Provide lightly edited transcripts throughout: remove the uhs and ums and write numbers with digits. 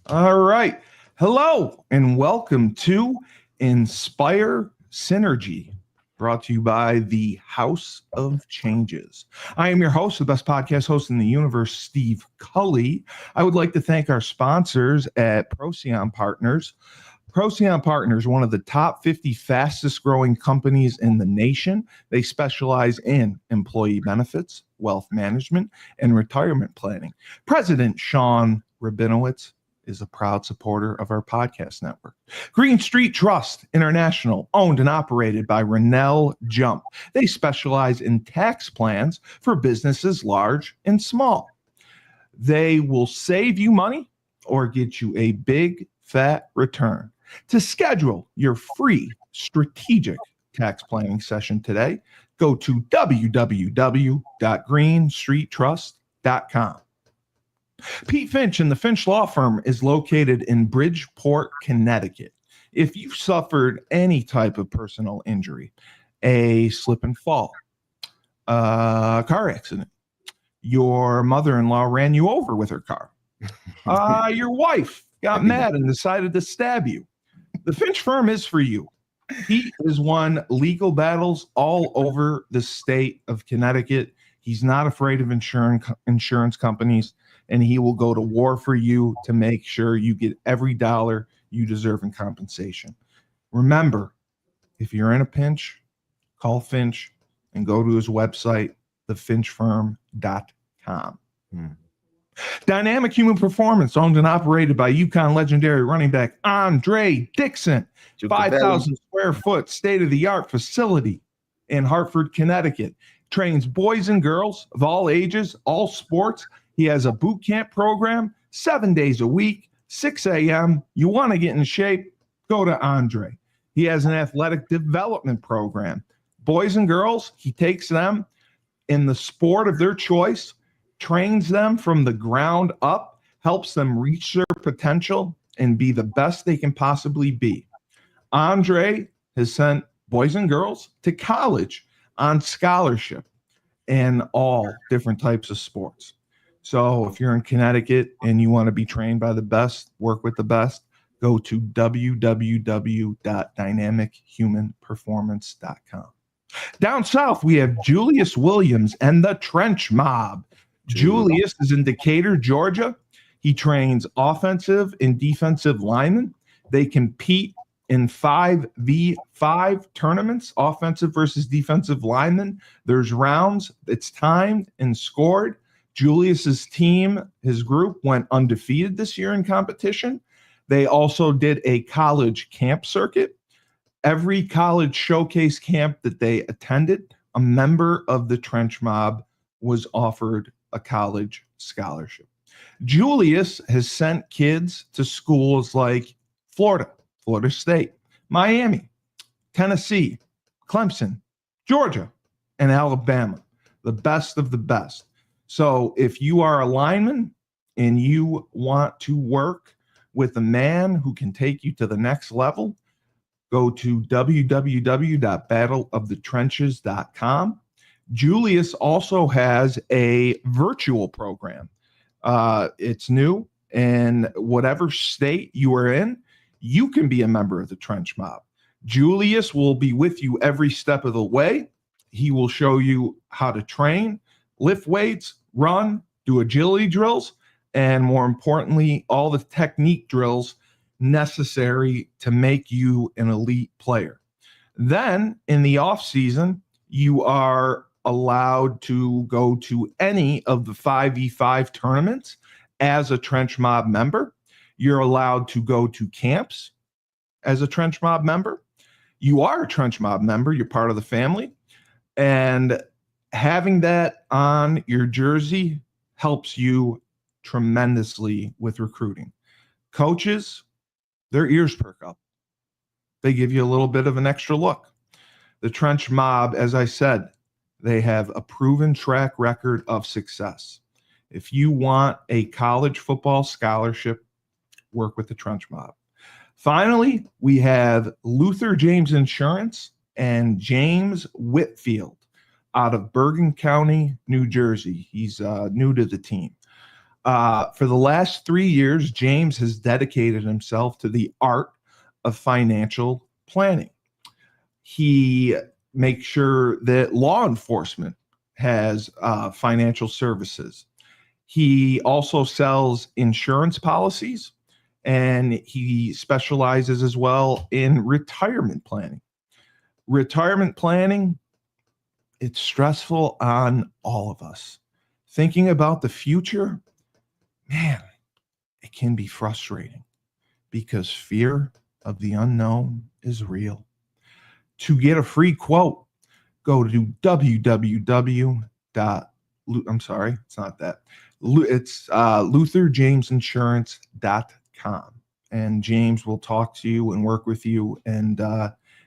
All right. Hello and welcome to Inspire Synergy, brought to you by the House of Changes. I am your host, the best podcast host in the universe, Steve Cully. I would like to thank our sponsors at Procyon Partners. Procyon Partners, one of the top 50 fastest growing companies in the nation. They specialize in employee benefits, wealth management, and retirement planning. President Sean Rabinowitz is a proud supporter of our podcast network. Green Street Trust International, owned and operated by Rennell Jump. They specialize in tax plans for businesses large and small. They will save you money or get you a big fat return. To schedule your free strategic tax planning session today, go to www.greenstreettrust.com. Pete Finch and the Finch Law Firm is located in Bridgeport, Connecticut. If you've suffered any type of personal injury, a slip and fall, a car accident, your mother-in-law ran you over with her car, your wife got mad and decided to stab you, the Finch firm is for you. He has won legal battles all over the state of Connecticut. He's not afraid of insurance companies, and he will go to war for you to make sure you get every dollar you deserve in compensation. Remember, if you're in a pinch, call Finch and go to his website, thefinchfirm.com. Dynamic Human Performance, owned and operated by UConn legendary running back Andre Dixon. 5,000 square foot state-of-the-art facility in Hartford, Connecticut. Trains boys and girls of all ages, all sports. He has a boot camp program, 7 days a week, 6 a.m. You want to get in shape? Go to Andre. He has an athletic development program. Boys and girls, he takes them in the sport of their choice, trains them from the ground up, helps them reach their potential and be the best they can possibly be. Andre has sent boys and girls to college on scholarship in all different types of sports. So if you're in Connecticut and you want to be trained by the best, work with the best, go to www.dynamichumanperformance.com. Down south, we have Julius Williams and the Trench Mob. Julius is in Decatur, Georgia. He trains offensive and defensive linemen. They compete in 5v5 tournaments, offensive versus defensive linemen. There's rounds. It's timed and scored. Julius's team, his group, went undefeated this year in competition. They also did a college camp circuit. Every college showcase camp that they attended, a member of the Trench Mob was offered a college scholarship. Julius has sent kids to schools like Florida State, Miami, Tennessee, Clemson, Georgia, and Alabama, the best of the best. So if you are a lineman and you want to work with a man who can take you to the next level, go to www.battleofthetrenches.com. Julius also has a virtual program. It's new, and whatever state you are in, you can be a member of the Trench Mob. Julius will be with you every step of the way. He will show you how to train, lift weights, run, do agility drills, and more importantly, all the technique drills necessary to make you an elite player. Then in the off season, you are allowed to go to any of the 5v5 tournaments as a Trench Mob member. You're allowed to go to camps as a Trench Mob member. You are a Trench Mob member. You're part of the family. And having that on your jersey helps you tremendously with recruiting. Coaches, their ears perk up. They give you a little bit of an extra look. The Trench Mob, as I said, they have a proven track record of success. If you want a college football scholarship, work with the Trench Mob. Finally, we have Luther James Insurance and James Whitfield out of Bergen County, New Jersey. He's new to the team. For the last 3 years, James has dedicated himself to the art of financial planning. He makes sure that law enforcement has financial services. He also sells insurance policies, and he specializes as well in retirement planning. Retirement planning, it's stressful on all of us. Thinking about the future, man, it can be frustrating because fear of the unknown is real. To get a free quote, go to lutherjamesinsurance.com, and James will talk to you and work with you. And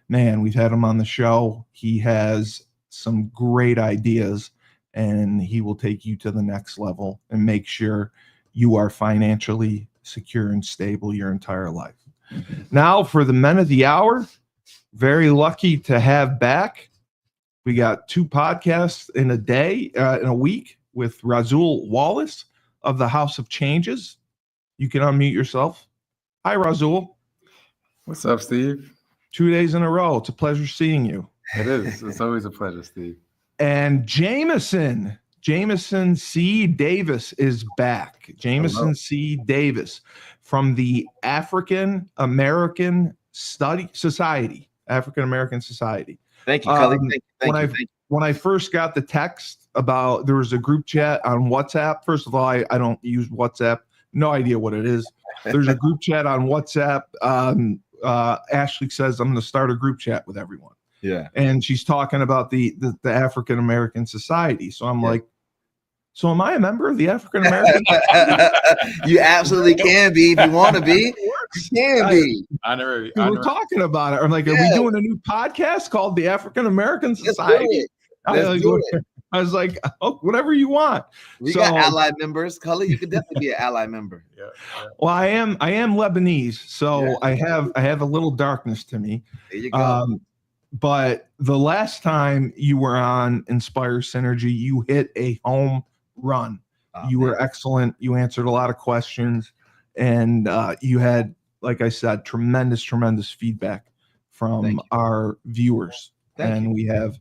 man, we've had him on the show. He has some great ideas, and he will take you to the next level and make sure you are financially secure and stable your entire life. Now, for the men of the hour, very lucky to have back. We got 2 podcasts in a week with Razul Wallace of the House of Changes. You can unmute yourself. Hi, Razul. What's up, Steve? 2 days in a row. It's a pleasure seeing you. It is. It's always a pleasure, Steve. And Jameson C. Davis is back. Jameson C. Davis from the African American Society. Thank you, Cully. Thank you. When I first got the text about there was a group chat on WhatsApp, first of all, I don't use WhatsApp. No idea what it is. There's a group chat on WhatsApp. Ashley says, I'm going to start a group chat with everyone. Yeah. And she's talking about the African American Society. So I'm like, so am I a member of the African American Society? You absolutely can be if you want to be. You can be. We're talking about it. I'm like, are we doing a new podcast called the African American Society? Let's do it. I was like, oh, whatever you want. We got allied members. Cully, you could definitely be an allied member. Yeah. Well, I am Lebanese, so I have a little darkness to me. There you go. But the last time you were on Inspire Synergy, you hit a home run. You were excellent. You answered a lot of questions, and you had, like I said, tremendous feedback from our viewers. And we have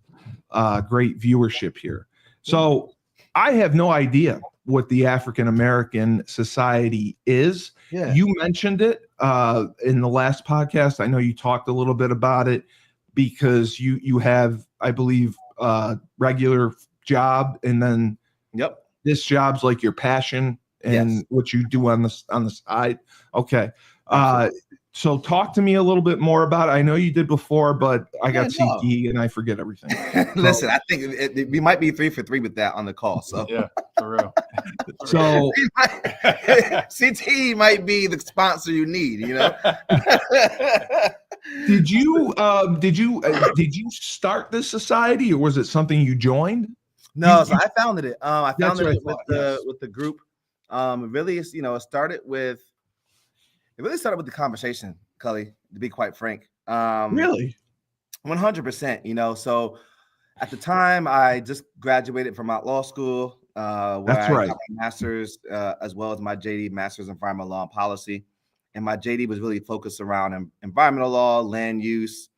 great viewership here. So I have no idea what the African American Society is. Yeah. You mentioned it in the last podcast. I know you talked a little bit about it because you have, I believe, regular job, and then this job's like your passion and what you do on the side. Okay. So talk to me a little bit more about it. I know you did before, but I got CT and I forget everything. Listen, I think we might be 3 for 3 with that on the call. So yeah, for real. So CT might be the sponsor you need, you know. Did you start this society, or was it something you joined? No, so I founded it. I founded it with the group. Really, it's, it started with the conversation, Cully, to be quite frank. Really? 100%, so at the time I just graduated from law school, where I got my master's, as well as my JD, master's in environmental law and policy. And my JD was really focused around environmental law, land use,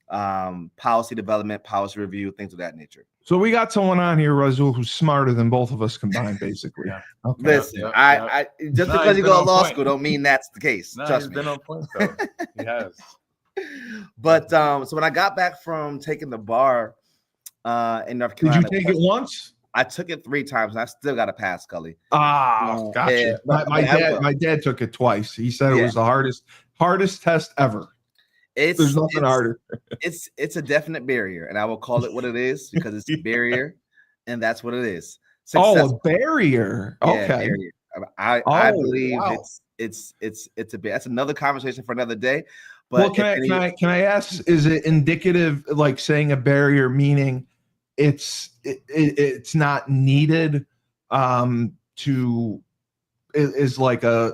policy development, policy review, things of that nature. So we got someone on here, Razul, who's smarter than both of us combined, basically. Okay. Listen, I just because you go to law school don't mean that's the case. Trust me. He's been on point, though. He has. But so when I got back from taking the bar in North Carolina, did you take it once? I took it 3 times, and I still got to pass, Cully. Gotcha. My dad took it twice. He said it was the hardest test ever. There's nothing harder. It's a definite barrier, and I will call it what it is because it's a barrier, and that's what it is. A barrier. Okay. Barrier. I believe it's a bit. That's another conversation for another day. But can I ask? Is it indicative, like saying a barrier, meaning it's not needed is like a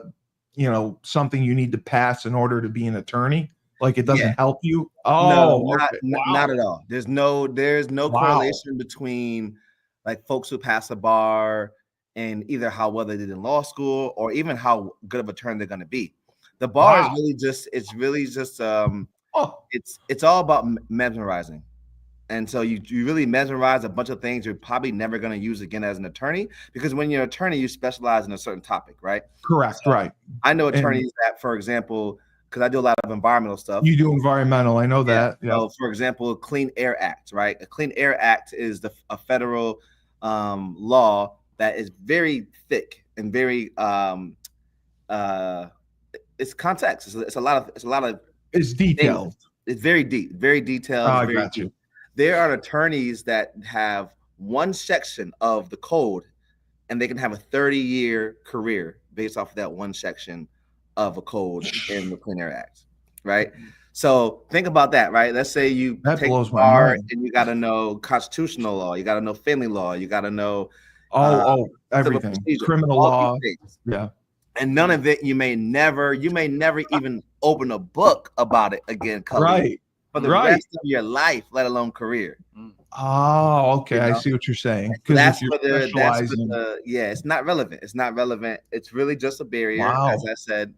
something you need to pass in order to be an attorney? Like it doesn't help you? Not at all. There's no correlation between like folks who pass the bar in either how well they did in law school or even how good of a attorney they're going to be. The bar is really just it's all about mesmerizing. And so you really mesmerize a bunch of things you're probably never going to use again as an attorney, because when you're an attorney, you specialize in a certain topic, right? Correct, So right. I know attorneys that, for example, because I do a lot of environmental stuff. You do environmental, I know that. Yeah. So, for example, Clean Air Act, right? A Clean Air Act is a federal law that is very thick and very it's context. It's a lot of it's detailed. It's very deep, very detailed. Oh, I got you. There are attorneys that have one section of the code, and they can have a 30-year career based off of that one section of a code in the Clean Air Act, right? So think about that, right? Let's say you take the bar and you got to know constitutional law, you got to know family law, you got to know everything, criminal law, yeah. And none of it you may never even open a book about it again, right? For the rest of your life, let alone career. Oh, okay. I see what you're saying. That's it's not relevant. It's not relevant. It's really just a barrier, as I said.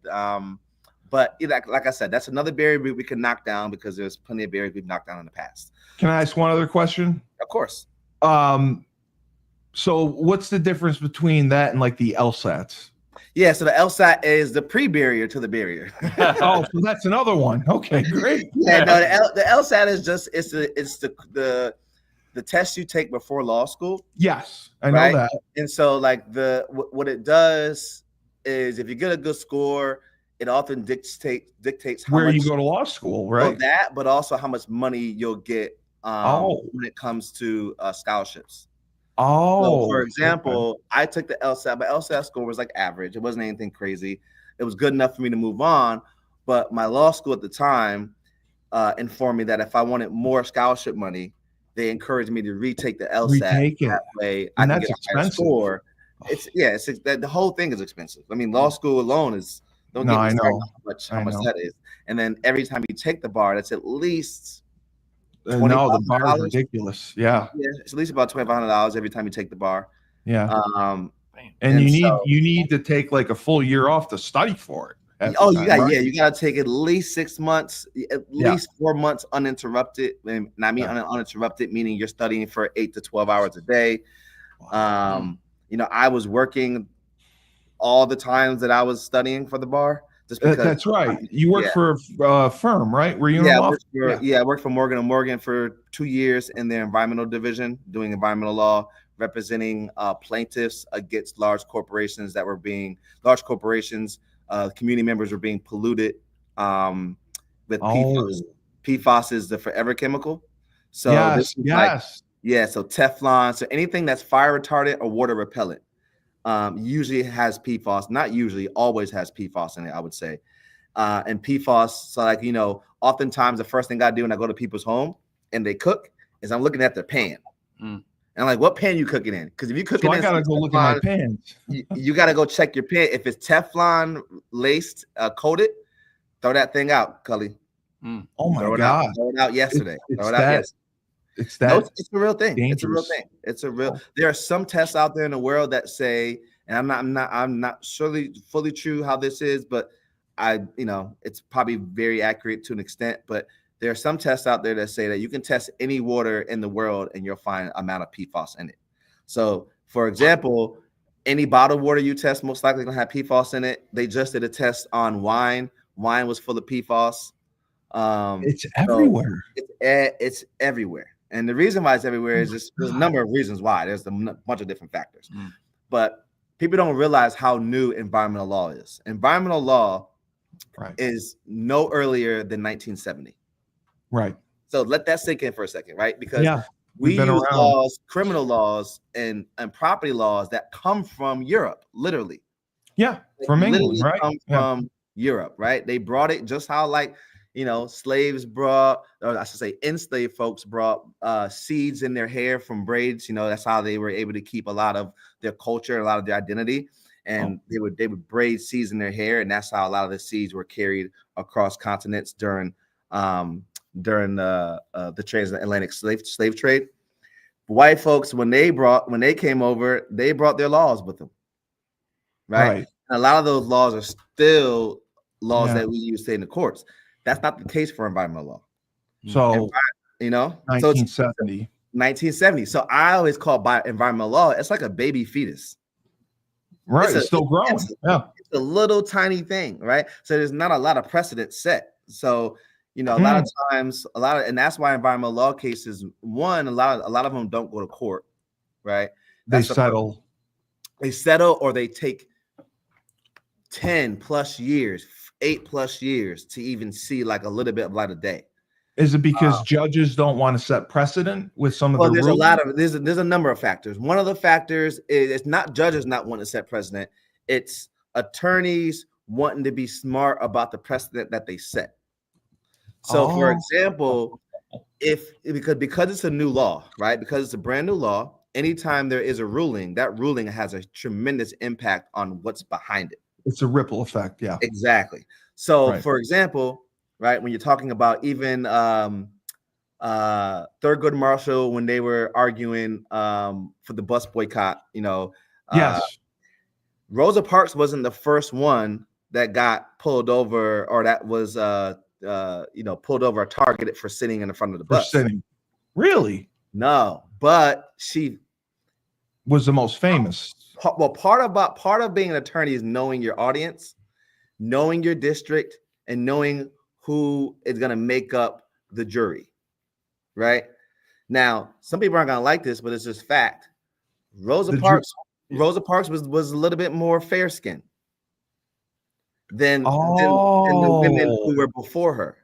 But like I said, that's another barrier we can knock down, because there's plenty of barriers we've knocked down in the past. Can I ask one other question? Of course. So what's the difference between that and like the LSATs? Yeah, so the LSAT is the pre-barrier to the barrier. Oh, so that's another one. Okay, great. Yeah, no, the LSAT is just it's the test you take before law school. Yes, I know that. And so like what it does is, if you get a good score, it often dictates how where you go to law school, right? That, but also how much money you'll get when it comes to scholarships. So for example, I took the LSAT. My LSAT score was like average. It wasn't anything crazy. It was good enough for me to move on. But my law school at the time informed me that if I wanted more scholarship money, they encouraged me to retake the LSAT. That way I can get a higher score. The whole thing is expensive. I mean, law school alone is how much that is. And then every time you take the bar, that's at least the bar is ridiculous. Yeah, it's at least about $2,500 every time you take the bar. Yeah. And you need to take like a full year off to study for it. You got to take at least 6 months, at least 4 months uninterrupted. And I mean uninterrupted meaning you're studying for 8 to 12 hours a day. Wow. I was working all the times that I was studying for the bar. Just because, that's right. You worked for a firm, right? Were you? I worked for Morgan & Morgan for 2 years in their environmental division, doing environmental law, representing plaintiffs against large corporations, community members were being polluted with PFAS. PFAS is the forever chemical. So so Teflon, so anything that's fire retardant or water repellent. Usually has PFAS, not usually, always has PFAS in it, I would say. And PFAS, so oftentimes the first thing I do when I go to people's home and they cook is I'm looking at their pan. And I'm like, what pan you cooking in? Because if you cooking I gotta go look at my pans. You gotta go check your pan. If it's Teflon laced, coated, throw that thing out, Cully. Oh my God. Throw it out yesterday. It's that. It's a real thing. Dangerous. It's a real. There are some tests out there in the world that say, and I'm not surely fully true how this is, but it's probably very accurate to an extent. But there are some tests out there that say that you can test any water in the world and you'll find amount of PFAS in it. So, for example, any bottled water you test most likely gonna have PFAS in it. They just did a test on wine. Wine was full of PFAS. It's everywhere. It's everywhere. And the reason why it's everywhere is there's a number of reasons why. There's a bunch of different factors. But people don't realize how new environmental law is. Environmental law is no earlier than 1970. Right. So let that sink in for a second, right? Because we use laws, criminal laws, and property laws that come from Europe, literally. Yeah, from England, right? Come from Europe, right? They brought it just how slaves brought, or I should say enslaved folks brought seeds in their hair from braids. That's how they were able to keep a lot of their culture, a lot of their identity. And they would braid seeds in their hair. And that's how a lot of the seeds were carried across continents during the transatlantic slave trade. White folks, when they came over, they brought their laws with them, right? And a lot of those laws are still laws that we use in the courts. That's not the case for environmental law. So, 1970. 1970. So I always call environmental law, it's like a baby fetus. Right. It's still growing. It's a little tiny thing, right? So there's not a lot of precedent set. So, a lot of times, and that's why environmental law cases, one, a lot of them don't go to court, right? They settle. They settle, or they take 10 plus years, 8+ years to even see like a little bit of light of day. Is it because judges don't want to set precedent with some of the there's rules? There's a number of factors. One of the factors is it's not judges not wanting to set precedent. It's attorneys wanting to be smart about the precedent that they set. So, for example, because it's a new law, right? Because it's a brand new law, anytime there is a ruling, that ruling has a tremendous impact on what's behind it. It's a ripple effect. Yeah, exactly. So, for example, right, when you're talking about even Thurgood Marshall, when they were arguing for the bus boycott, Rosa Parks wasn't the first one that got pulled over, or that was pulled over or targeted for sitting in the front of the bus. Really? No, but she was the most famous. Well, part of being an attorney is knowing your audience, knowing your district, and knowing who is going to make up the jury, right? Now, some people aren't going to like this, but it's just fact. Rosa Parks was a little bit more fair-skinned than the women who were before her.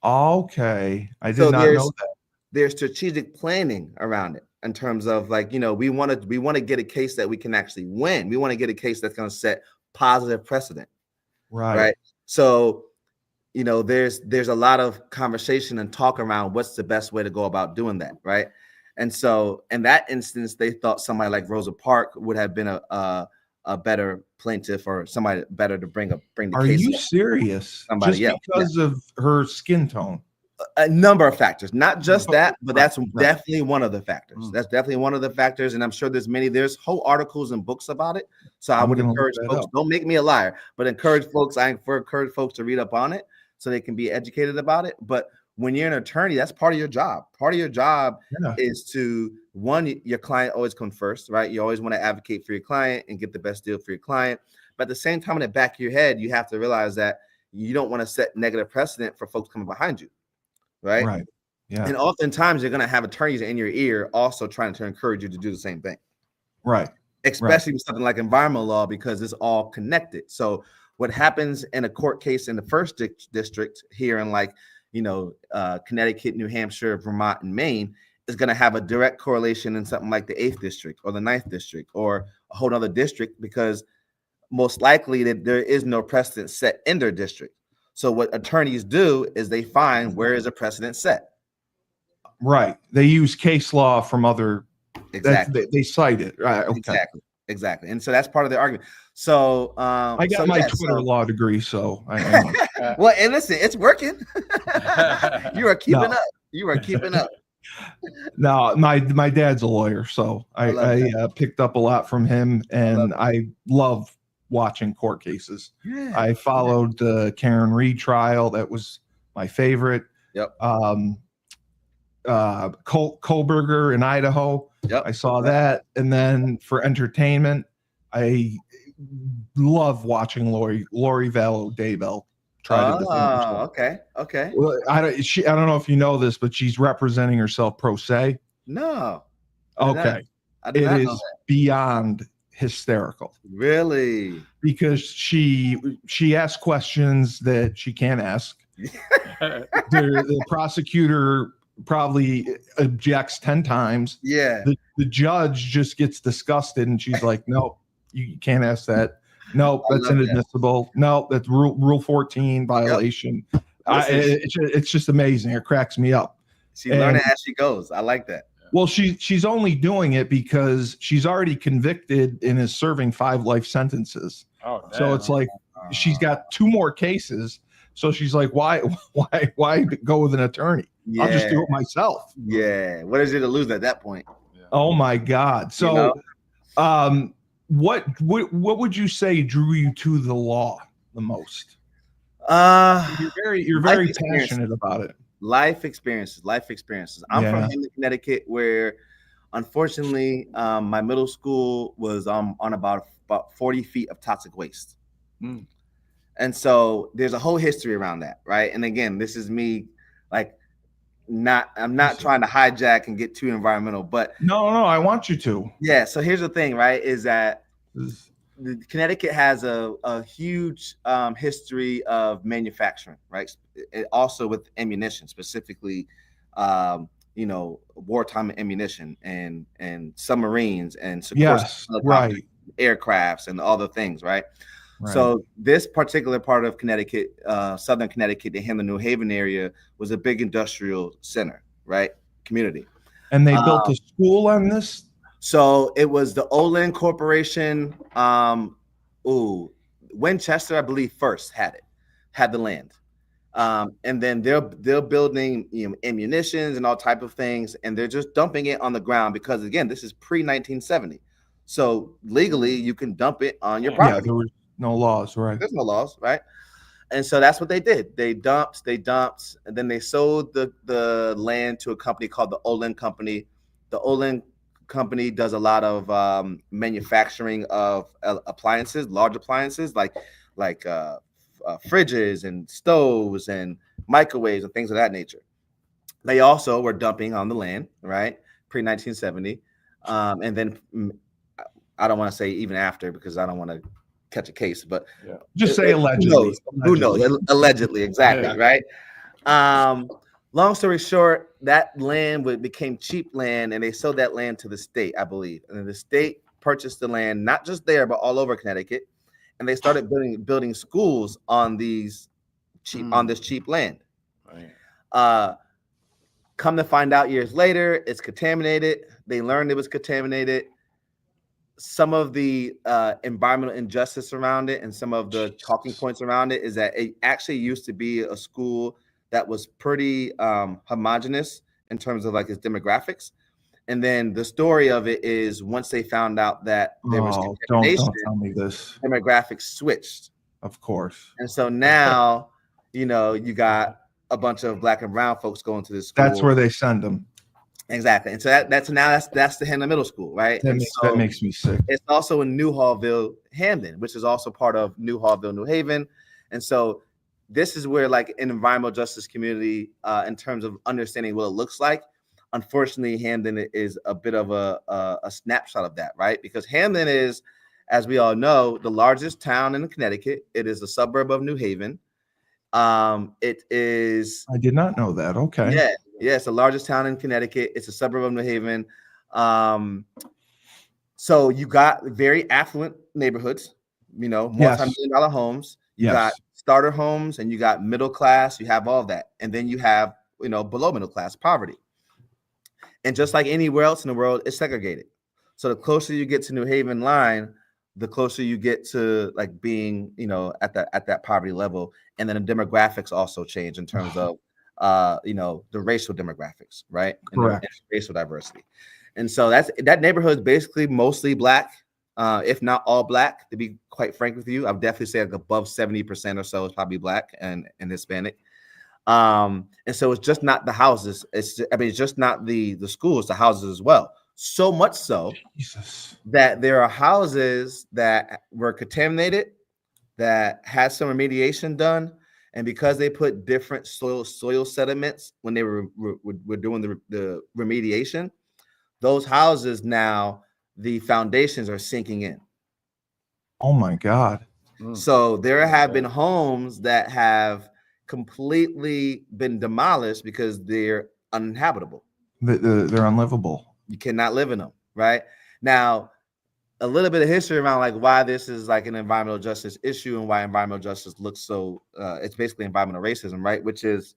Okay, I did not know that. There's strategic planning around it in terms of we want to get a case that we can actually win. We want to get a case that's going to set positive precedent, right? So, there's a lot of conversation and talk around what's the best way to go about doing that, right? And so, in that instance, they thought somebody like Rosa Parks would have been a better plaintiff, or somebody better to bring the case. Are you serious? Somebody because of her skin tone? A number of factors, not just that, but that's definitely one of the factors. That's definitely one of the factors, and I'm sure there's whole articles and books about it. So I would encourage folks, don't make me a liar, but encourage folks to read up on it so they can be educated about it. But when you're an attorney, that's part of your job. Part of your job is to, one, your client always comes first, right? You always want to advocate for your client and get the best deal for your client. But at the same time, in the back of your head, you have to realize that you don't want to set negative precedent for folks coming behind you. Right. Yeah. And oftentimes you're going to have attorneys in your ear also trying to encourage you to do the same thing. Right. Especially with something like environmental law, because it's all connected. So what happens in a court case in the first district here in Connecticut, New Hampshire, Vermont, and Maine is going to have a direct correlation in something like the 8th district or the 9th district or a whole other district, because most likely that there is no precedent set in their district. So what attorneys do is they find where is a precedent set. Right. They use case law from other. Exactly. They cite it. Right. Okay. Exactly. And so that's part of the argument. So I got my Twitter law degree, so well, and listen, it's working. You are keeping up. You are keeping up. No, my dad's a lawyer, so I picked up a lot from him, and I love watching court cases. Yeah. I followed the Karen Reed trial. That was my favorite. Yep. Kohlberger in Idaho. Yep. I saw that. And then for entertainment, I love watching Lori Vallow Daybell try to defend herself. Okay. Well, I don't know if you know this, but she's representing herself pro se. No. Okay. It is beyond hysterical. Really? Because she asks questions that she can't ask. The prosecutor probably objects 10 times. Yeah. The judge just gets disgusted, and she's like, "No, you can't ask that. No, that's inadmissible. That. No, that's rule 14 violation." Yep. It's just amazing. It cracks me up. She's learning as she goes. I like that. Well, she's only doing it because she's already convicted and is serving 5 life sentences. Oh, so it's like she's got 2 more cases. So she's like, why go with an attorney? Yeah. I'll just do it myself. Yeah. What is it to lose at that point? Oh my God. You know? So, what would you say drew you to the law the most? You're Life very experiences. passionate about it. Life experiences. I'm from Yeah. Hamden, Connecticut, where unfortunately my middle school was on about 40 feet of toxic waste. Mm. And so there's a whole history around that, right? And again, this is me like I'm not trying to hijack and get too environmental, but No, I want you to. yeah. So here's the thing, right? Is that This- Connecticut has a huge history of manufacturing, right? Also with ammunition, specifically, wartime ammunition and submarines and Yes, right. aircrafts and all the things, right? Right. So this particular part of Connecticut, southern Connecticut, the Hamden, New Haven area, was a big industrial center, right? Community. And they built a school on this. So it was the Olin Corporation. Winchester, I believe, first had the land, and then they're building ammunitions and all type of things, and they're just dumping it on the ground because again, this is pre-1970, so legally you can dump it on your property. Yeah, there were no laws, right? There's no laws, right? And so that's what they did. They dumped, and then they sold the land to a company called the Olin Company. The Olin Company does a lot of manufacturing of appliances, large appliances like fridges and stoves and microwaves and things of that nature. They also were dumping on the land, right? Pre-1970. And then I don't want to say even after because I don't want to catch a case, but just say allegedly. Who knows? Allegedly, exactly, right? Long story short, that land became cheap land, and they sold that land to the state, I believe. And then the state purchased the land, not just there, but all over Connecticut, and they started building schools on this cheap land. Right. Come to find out years later, it's contaminated. They learned it was contaminated. Some of the environmental injustice around it and some of the talking points around it is that it actually used to be a school that was pretty homogenous in terms of like its demographics. And then the story of it is once they found out that there was contamination, don't tell me this. Demographics switched. Of course. And so now, you got a bunch of Black and brown folks going to this school. That's where they send them. Exactly. And so that's the Hamden Middle School, right? That makes me sick. It's also in Newhallville, Hamden, which is also part of Newhallville, New Haven. And so this is where like an environmental justice community, in terms of understanding what it looks like, unfortunately, Hamden is a bit of a snapshot of that, right? Because Hamden is, as we all know, the largest town in Connecticut. It is a suburb of New Haven. It is. I did not know that. Okay. Yeah. Yeah, it's the largest town in Connecticut. It's a suburb of New Haven. So you got very affluent neighborhoods, multi-million-dollar homes. You got starter homes and you got middle class. You have all of that. And then you have, below middle class poverty. And just like anywhere else in the world, it's segregated. So the closer you get to New Haven line, the closer you get to like being, at that poverty level. And then the demographics also change in terms of the racial demographics, right? Correct. And racial diversity. And so that neighborhood is basically mostly Black, if not all Black, to be quite frank with you. I'd definitely say like above 70% or so is probably Black and Hispanic. And so it's just not the houses. It's just not the schools, the houses as well. So much so that there are houses that were contaminated, that had some remediation done. And because they put different soil sediments when they were doing the remediation, those houses now, the foundations are sinking in. Oh my God. So there have been homes that have completely been demolished because they're uninhabitable. They're unlivable. You cannot live in them, right? Now, a little bit of history around like why this is like an environmental justice issue and why environmental justice looks so it's basically environmental racism, right? Which is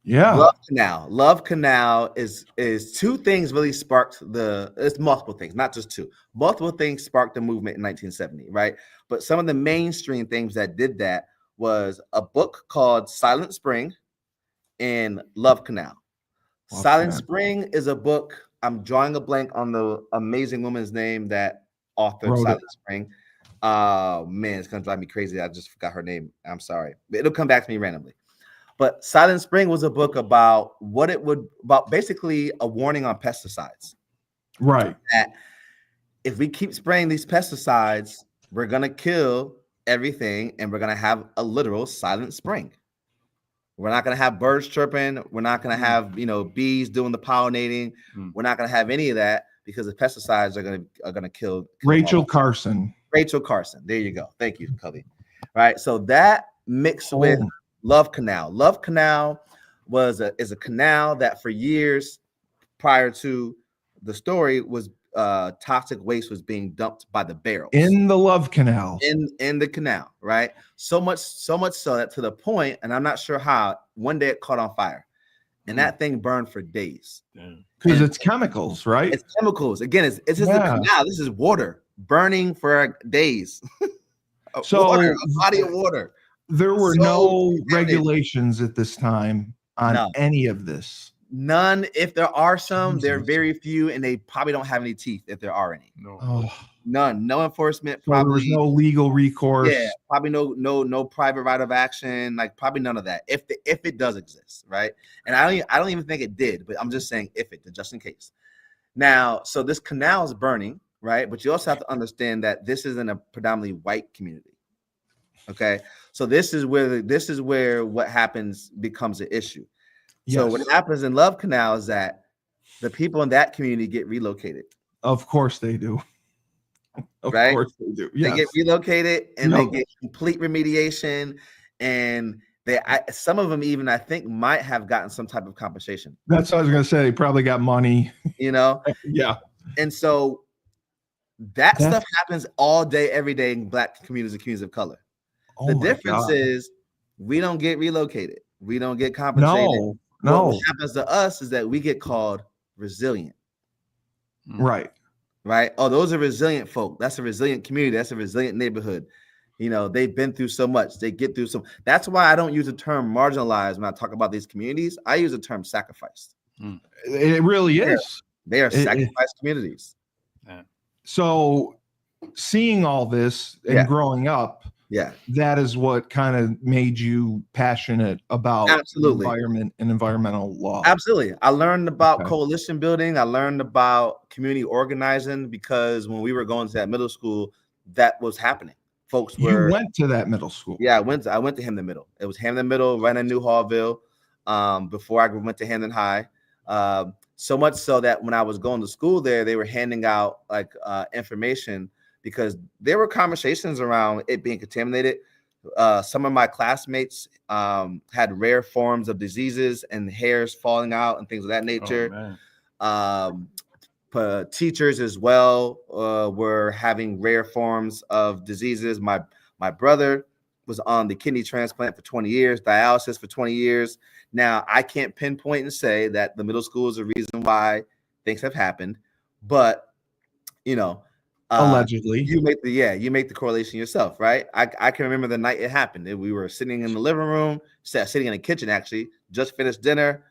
Love Canal is two things really sparked it's multiple things, not just two. Multiple things sparked the movement in 1970, right? But some of the mainstream things that did that was a book called Silent Spring and Love Canal. Silent Spring is a book I'm drawing a blank on the amazing woman's name that authored Silent Spring. Man, it's gonna drive me crazy. I just forgot her name. I'm sorry. It'll come back to me randomly. But Silent Spring was a book about about basically a warning on pesticides. Right. That if we keep spraying these pesticides, we're gonna kill everything, and we're gonna have a literal silent spring. We're not gonna have birds chirping. We're not gonna have bees doing the pollinating. We're not gonna have any of that because the pesticides are gonna kill Rachel Carson. Rachel Carson. There you go. Thank you, Cubby. Right. So that mixed with Love Canal. Love Canal is a canal that for years prior to the story was toxic waste was being dumped by the barrels in the Love Canal. In the canal, right? So much so that to the point, and I'm not sure how, one day it caught on fire. And that thing burned for days. Because it's chemicals, right? It's chemicals. Again, it's just a canal. This is water burning for days. Water, a body of water. There were no regulations at this time on any of this. None. If there are some, they're very few, and they probably don't have any teeth if there are any. None. No enforcement. So there was no legal recourse. Yeah, probably no private right of action. Like probably none of that. If it does exist, right? And I don't even think it did, but I'm just saying if it did, just in case. Now, so this canal is burning, right? But you also have to understand that this is in a predominantly white community. Okay, so this is where what happens becomes an issue. Yes. So what happens in Love Canal is that the people in that community get relocated. Of course they do. Of course they do. Yes. They get relocated and they get complete remediation, and some of them even I think might have gotten some type of compensation. That's what I was gonna say. They probably got money. Yeah. And so that stuff happens all day, every day in Black communities and communities of color. The difference is we don't get relocated. We don't get compensated. No. What happens to us is that we get called resilient. Right. Oh, those are resilient folk. That's a resilient community. That's a resilient neighborhood. They've been through so much. They get through that's why I don't use the term marginalized when I talk about these communities. I use the term sacrificed. It really is. They are sacrificed communities. So seeing all this and growing up, that is what kind of made you passionate about environment and environmental law. Absolutely. I learned about coalition building. I learned about community organizing because when we were going to that middle school, that was happening. Folks were. You went to that middle school? Yeah, I went to Hamden Middle. It was Hamden Middle, right in New Hallville. Before I went to Hamden High. So much so that when I was going to school there, they were handing out information because there were conversations around it being contaminated. Some of my classmates had rare forms of diseases and hairs falling out and things of that nature. Teachers as well were having rare forms of diseases. My brother was on the kidney transplant for 20 years, dialysis for 20 years. Now, I can't pinpoint and say that the middle school is the reason why things have happened, but allegedly, you make the correlation yourself, right? I can remember the night it happened. We were sitting in the living room, sitting in the kitchen actually, just finished dinner.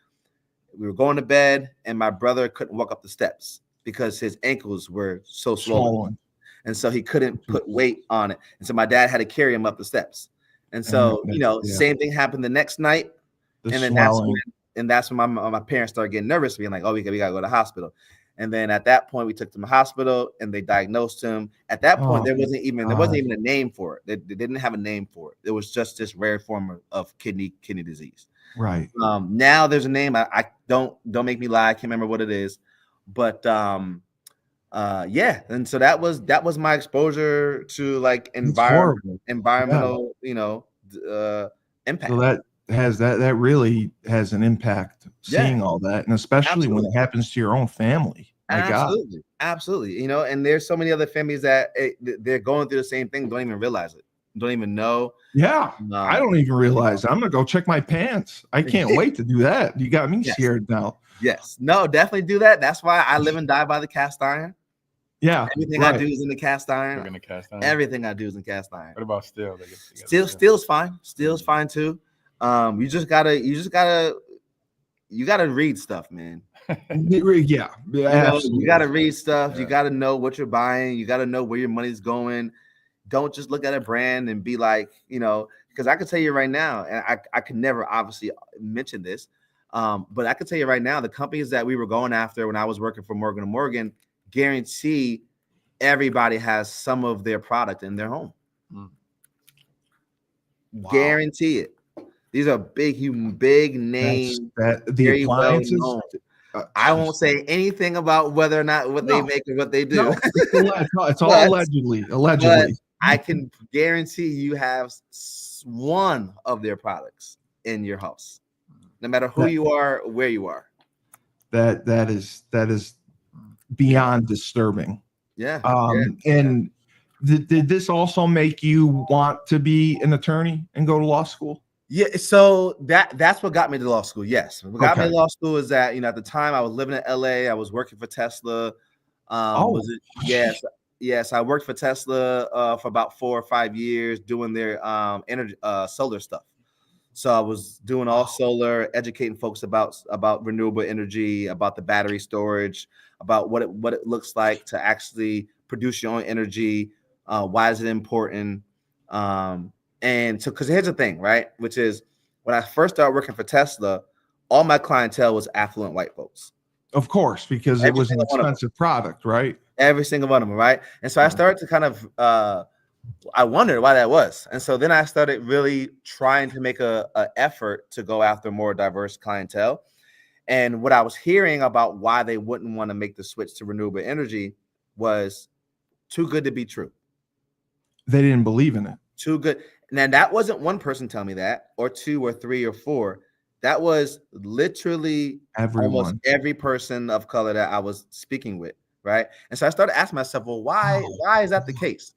We were going to bed, and my brother couldn't walk up the steps because his ankles were so swollen. And so he couldn't put weight on it. And so my dad had to carry him up the steps. And so, same thing happened the next night. That's when my parents started getting nervous, being like, oh, we gotta go to the hospital. And then at that point, we took him to the hospital and they diagnosed him. At that point, there wasn't even a name for it. They didn't have a name for it. It was just this rare form of kidney disease. Right. Now there's a name. I don't make me lie. I can't remember what it is. But and so that was my exposure to environmental impact. So that really has an impact seeing all that, and especially when it happens to your own family. Absolutely. And there's so many other families that they're going through the same thing, don't even realize it, don't even know. I don't even realize. I'm gonna go check my pants. I can't wait to do that. You got me scared now. Yes, no, definitely do that. That's why I live and die by the cast iron. Everything I do is in the cast iron. You're gonna cast iron. Everything I do is in cast iron. What about steel? Steel's fine. Steel's fine too. You gotta read stuff, man. Yeah, You got to read stuff. You got to know what you're buying. You got to know where your money's going. Don't just look at a brand and be like, because I can tell you right now, and I could never obviously mention this, but I can tell you right now, the companies that we were going after when I was working for Morgan & Morgan guarantee everybody has some of their product in their home. Wow. Guarantee it. These are big names. The appliances. Well known. I won't say anything about whether or not what they make or what they do. No, it's all allegedly. But I can guarantee you have one of their products in your house, no matter who you are, where you are. That is beyond disturbing. Yeah. And did this also make you want to be an attorney and go to law school? Yeah, so that's what got me to law school. Yes, what got me to law school is that at the time I was living in LA, I was working for Tesla. Yes, I worked for Tesla for about 4 or 5 years doing their energy solar stuff. So I was doing all solar, educating folks about renewable energy, about the battery storage, about what it looks like to actually produce your own energy. Why is it important? And so, because here's the thing, right? Which is when I first started working for Tesla, all my clientele was affluent white folks. Of course, because it was an expensive product, right? Every single one of them, right? And so I started to kind of, I wondered why that was. And so then I started really trying to make a effort to go after more diverse clientele. And what I was hearing about why they wouldn't want to make the switch to renewable energy was too good to be true. They didn't believe in it. Too good. Now, that wasn't one person tell me that, or 2 or 3 or 4. That was literally almost every person of color that I was speaking with, right? And so I started asking myself, well, why is that the case?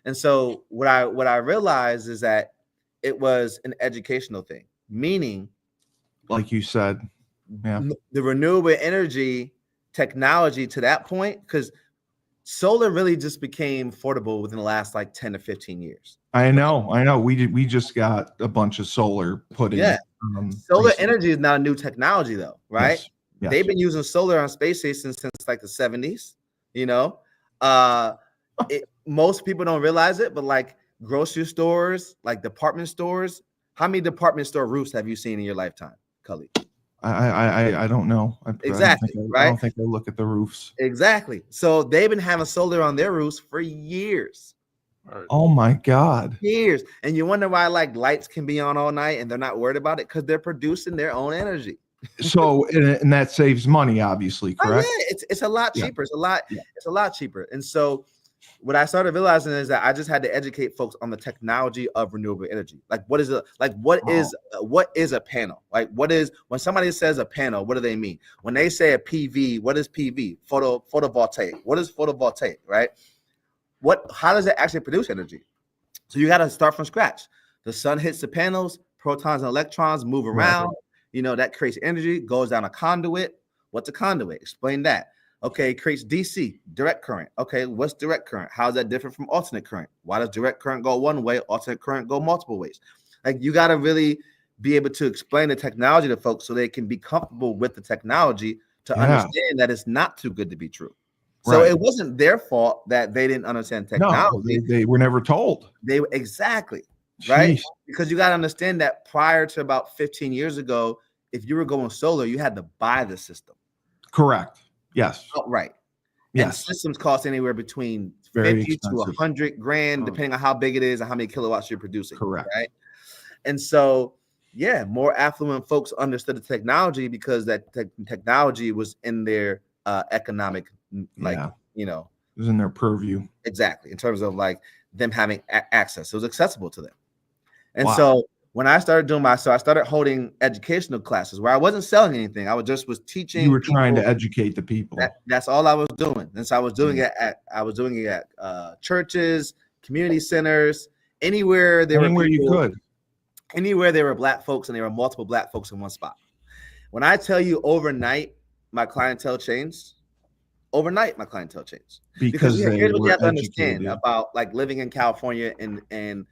And so what I realized is that it was an educational thing, meaning, like you said, the renewable energy technology to that point, because solar really just became affordable within the last like 10 to 15 years. I know. We just got a bunch of solar put in. Yeah. Solar energy is not a new technology though, right? Yes. They've been using solar on space stations since like the 70s, most people don't realize it, but like grocery stores, like department stores, how many department store roofs have you seen in your lifetime, Cully? I don't know. Exactly. I don't think I look at the roofs. Exactly. So they've been having solar on their roofs for years. Oh my God. Years. And you wonder why like lights can be on all night and they're not worried about it because they're producing their own energy. So and that saves money, obviously, correct? Oh, yeah. It's a lot cheaper. It's a lot cheaper. And so what I started realizing is that I just had to educate folks on the technology of renewable energy. Like what is a panel? Like when somebody says a panel, what do they mean? When they say a PV, what is PV? Photovoltaic. What is photovoltaic, right? How does it actually produce energy? So you got to start from scratch. The sun hits the panels, protons and electrons move around. Right. That creates energy, goes down a conduit. What's a conduit? Explain that. Okay, it creates DC, direct current. Okay, what's direct current? How is that different from alternate current? Why does direct current go one way, alternate current go multiple ways? Like you got to really be able to explain the technology to folks so they can be comfortable with the technology to understand that it's not too good to be true. So it wasn't their fault that they didn't understand technology. No, they were never told. Exactly, right? Because you got to understand that prior to about 15 years ago, if you were going solar, you had to buy the system. Correct. Yes. Right. Yes. And systems cost anywhere between 50 to 100 grand, depending on how big it is and how many kilowatts you're producing. Correct. Right. And so, more affluent folks understood the technology because that technology was in their economic, it was in their purview. Exactly. In terms of like them having access, it was accessible to them. And so when I started I started holding educational classes where I wasn't selling anything. I was teaching. You were trying to educate the people. That's all I was doing. And so I was doing it at churches, community centers, anywhere you could. Anywhere there were Black folks and there were multiple Black folks in one spot. When I tell you overnight, my clientele changed. Overnight, my clientele changed. Because here's what you have to understand about like living in California and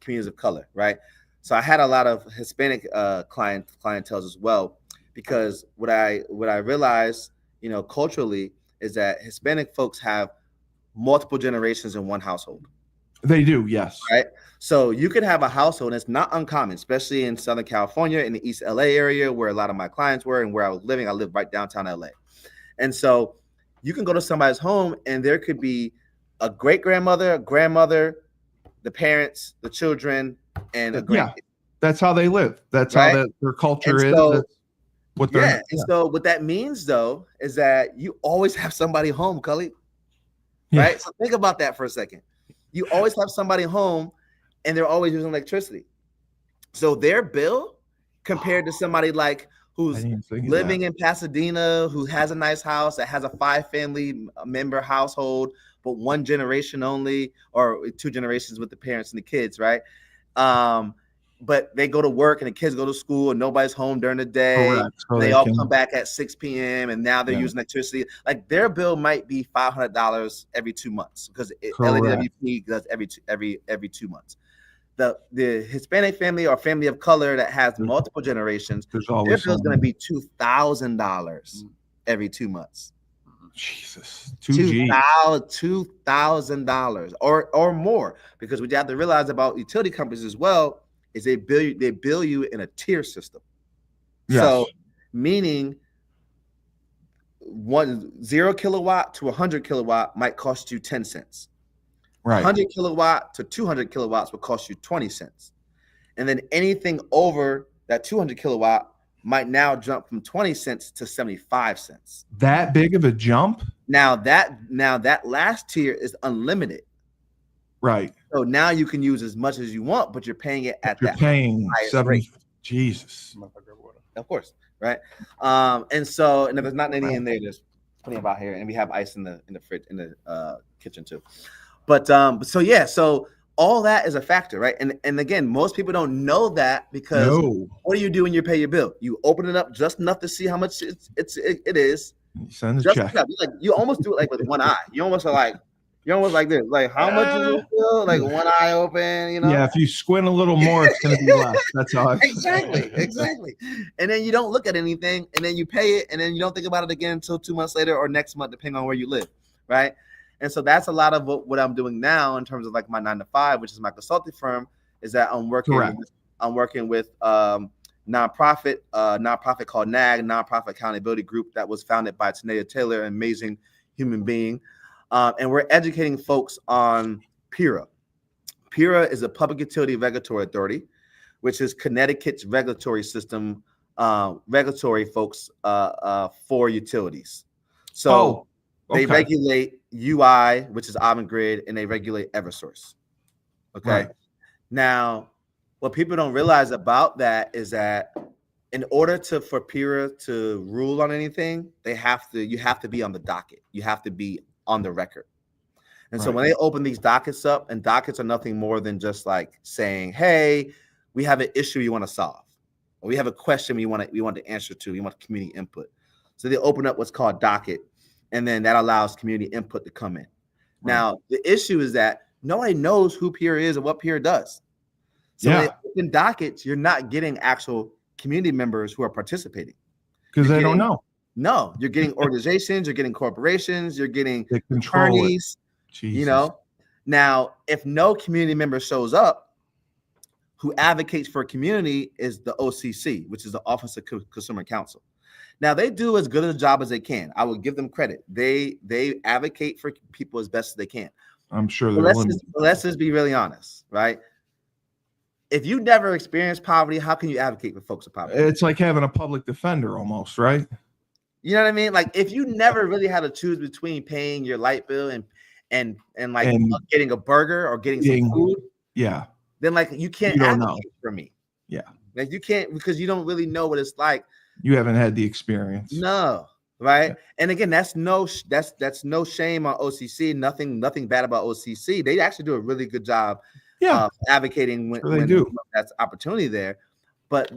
communities of color, right? So I had a lot of Hispanic clientele as well, because what I realized, culturally, is that Hispanic folks have multiple generations in one household. They do, yes. Right. So you could have a household, and it's not uncommon, especially in Southern California, in the East LA area, where a lot of my clients were and where I was living. I live right downtown LA. And so you can go to somebody's home and there could be a great grandmother, a grandmother, the parents, the children, and a grandkid. That's how they live. That's right? how their culture and is. So, That's what they're, And so what that means, though, is that you always have somebody home, Cully. Yeah. Right? So think about that for a second. You always have somebody home and they're always using electricity. So their bill compared to somebody like who's living in Pasadena, who has a nice house, that has a 5 family member household, but 1 generation only, or 2 generations with the parents and the kids, right? But they go to work and the kids go to school and nobody's home during the day. So they all come back at 6 p.m. and now they're using electricity. Like their bill might be $500 every 2 months because LAWP does every 2 months. The Hispanic family or family of color that has multiple generations, their bill is going to be $2,000 every 2 months. Jesus, $2,000 or more, because what you have to realize about utility companies as well is they bill you in a tier system. Yes. So meaning 0 kilowatt to 100 kilowatt might cost you 10 cents. Right. 100 kilowatt to 200 kilowatts will cost you 20 cents. And then anything over that 200 kilowatt might now jump from 20 cents to 75 cents. That big of a jump? Now that last tier is unlimited. Right. So now you can use as much as you want, but you're paying it at that highest 70 rate. Jesus. Of course, right? And if there's not any in there, there's plenty about here, and we have ice in the fridge in the kitchen too. But so all that is a factor, right? And again, most people don't know that because what do you do when you pay your bill? You open it up just enough to see how much it is. You send the check. You almost do it like with one eye. You almost are like. You're almost like this, like how much is it bill? Like one eye open, Yeah, if you squint a little more, it's going to be less. That's how I Exactly. And then you don't look at anything, and then you pay it, and then you don't think about it again until 2 months later or next month, depending on where you live, right? And so that's a lot of what I'm doing now in terms of like my 9 to 5, which is my consulting firm, is that I'm working with nonprofit called NAG, Nonprofit Accountability Group, that was founded by Tanea Taylor, an amazing human being. And we're educating folks on PURA. PURA is a Public Utility Regulatory Authority, which is Connecticut's regulatory system, regulatory folks for utilities. So they regulate UI, which is Avangrid, and they regulate Eversource. Okay. Right. Now, what people don't realize about that is that in order for PURA to rule on anything, you have to be on the docket. You have to be on the record. And so when they open these dockets up, and dockets are nothing more than just like saying, hey, we have an issue you want to solve, or we have a question we want to answer to, we want community input. So they open up what's called docket, and then that allows community input to come in. Now, the issue is that nobody knows who PURA is and what PURA does. So when they open dockets, you're not getting actual community members who are participating. Because they don't know. No, you're getting organizations, you're getting corporations, you're getting attorneys, Now, if no community member shows up who advocates for a community, is the OCC, which is the Office of Consumer Counsel. Now, they do as good a job as they can. I will give them credit. They advocate for people as best as they can. I'm sure let's just be really honest, right? If you never experienced poverty, how can you advocate for folks with poverty? It's like having a public defender almost, right? You know what I mean? Like if you never really had to choose between paying your light bill and getting a burger or getting some food, then like you can't advocate for me. Yeah. Like you can't, because you don't really know what it's like. You haven't had the experience. No, right? Yeah. And again, that's no shame on OCC. Nothing bad about OCC. They actually do a really good job advocating when that's opportunity there. But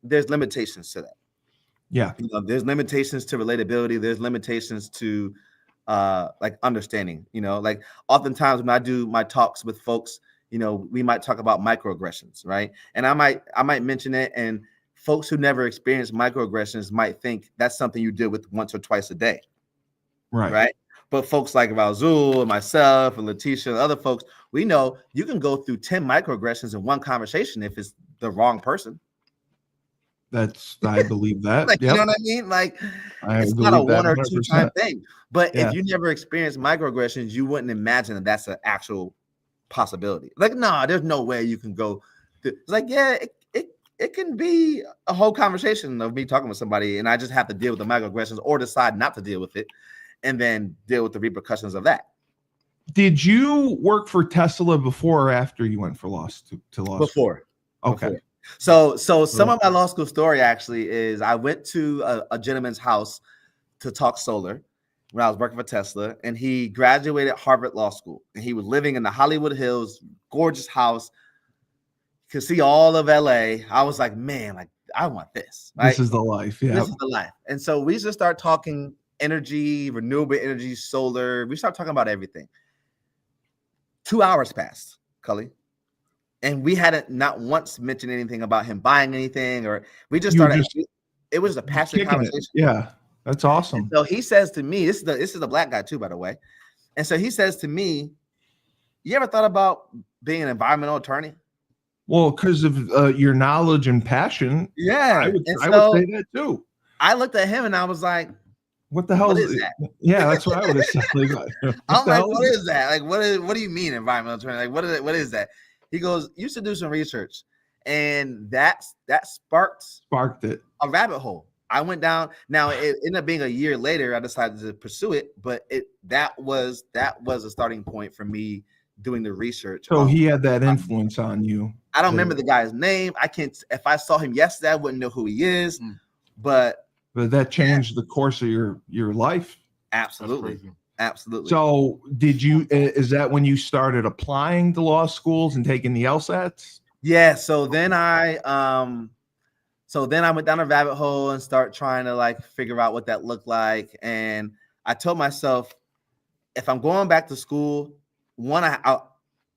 there's limitations to that. Yeah. There's limitations to relatability. There's limitations to like understanding, like oftentimes when I do my talks with folks, we might talk about microaggressions, right? And I might mention it, and folks who never experienced microaggressions might think that's something you deal with once or twice a day. Right. But folks like Razul and myself and Letitia and other folks, we know you can go through 10 microaggressions in one conversation if it's the wrong person. I believe that. Like, you know what I mean? Like, it's not a 1 or 2 time thing. But if you never experienced microaggressions, you wouldn't imagine that that's an actual possibility. Like, no, there's no way you can go. It's like, yeah, it can be a whole conversation of me talking with somebody, and I just have to deal with the microaggressions or decide not to deal with it, and then deal with the repercussions of that. Did you work for Tesla before or after you went for law to law before school? Okay. So some of my law school story actually is I went to a gentleman's house to talk solar when I was working for Tesla, and he graduated Harvard Law School, and he was living in the Hollywood Hills, gorgeous house, could see all of LA. I was like, man, like I want this. Right? This is the life. Yeah, this is the life. And so we just start talking energy, renewable energy, solar. We start talking about everything. 2 hours passed, Cully, and we hadn't not once mentioned anything about him buying anything, or we just started. It was a passionate conversation. Yeah, that's awesome. And so he says to me, this is a black guy too, by the way. And so he says to me, "You ever thought about being an environmental attorney?" Well, because of your knowledge and passion, yeah, I would say that too. I looked at him and I was like, "What the hell is that?" Yeah, that's what I would have said. I'm like, "What is that? Like, what do you mean environmental attorney? Like, what is that?" He goes, "You should do some research," and that sparked it, a rabbit hole. I went down. Now it ended up being a year later. I decided to pursue it, but that was a starting point for me doing the research. So he had that influence on you. I don't remember the guy's name. I can't. If I saw him yesterday, I wouldn't know who he is. But that changed the course of your life. Absolutely. So did you? Is that when you started applying to law schools and taking the LSATs? Yeah. So then I went down a rabbit hole and start trying to like figure out what that looked like. And I told myself, if I'm going back to school, I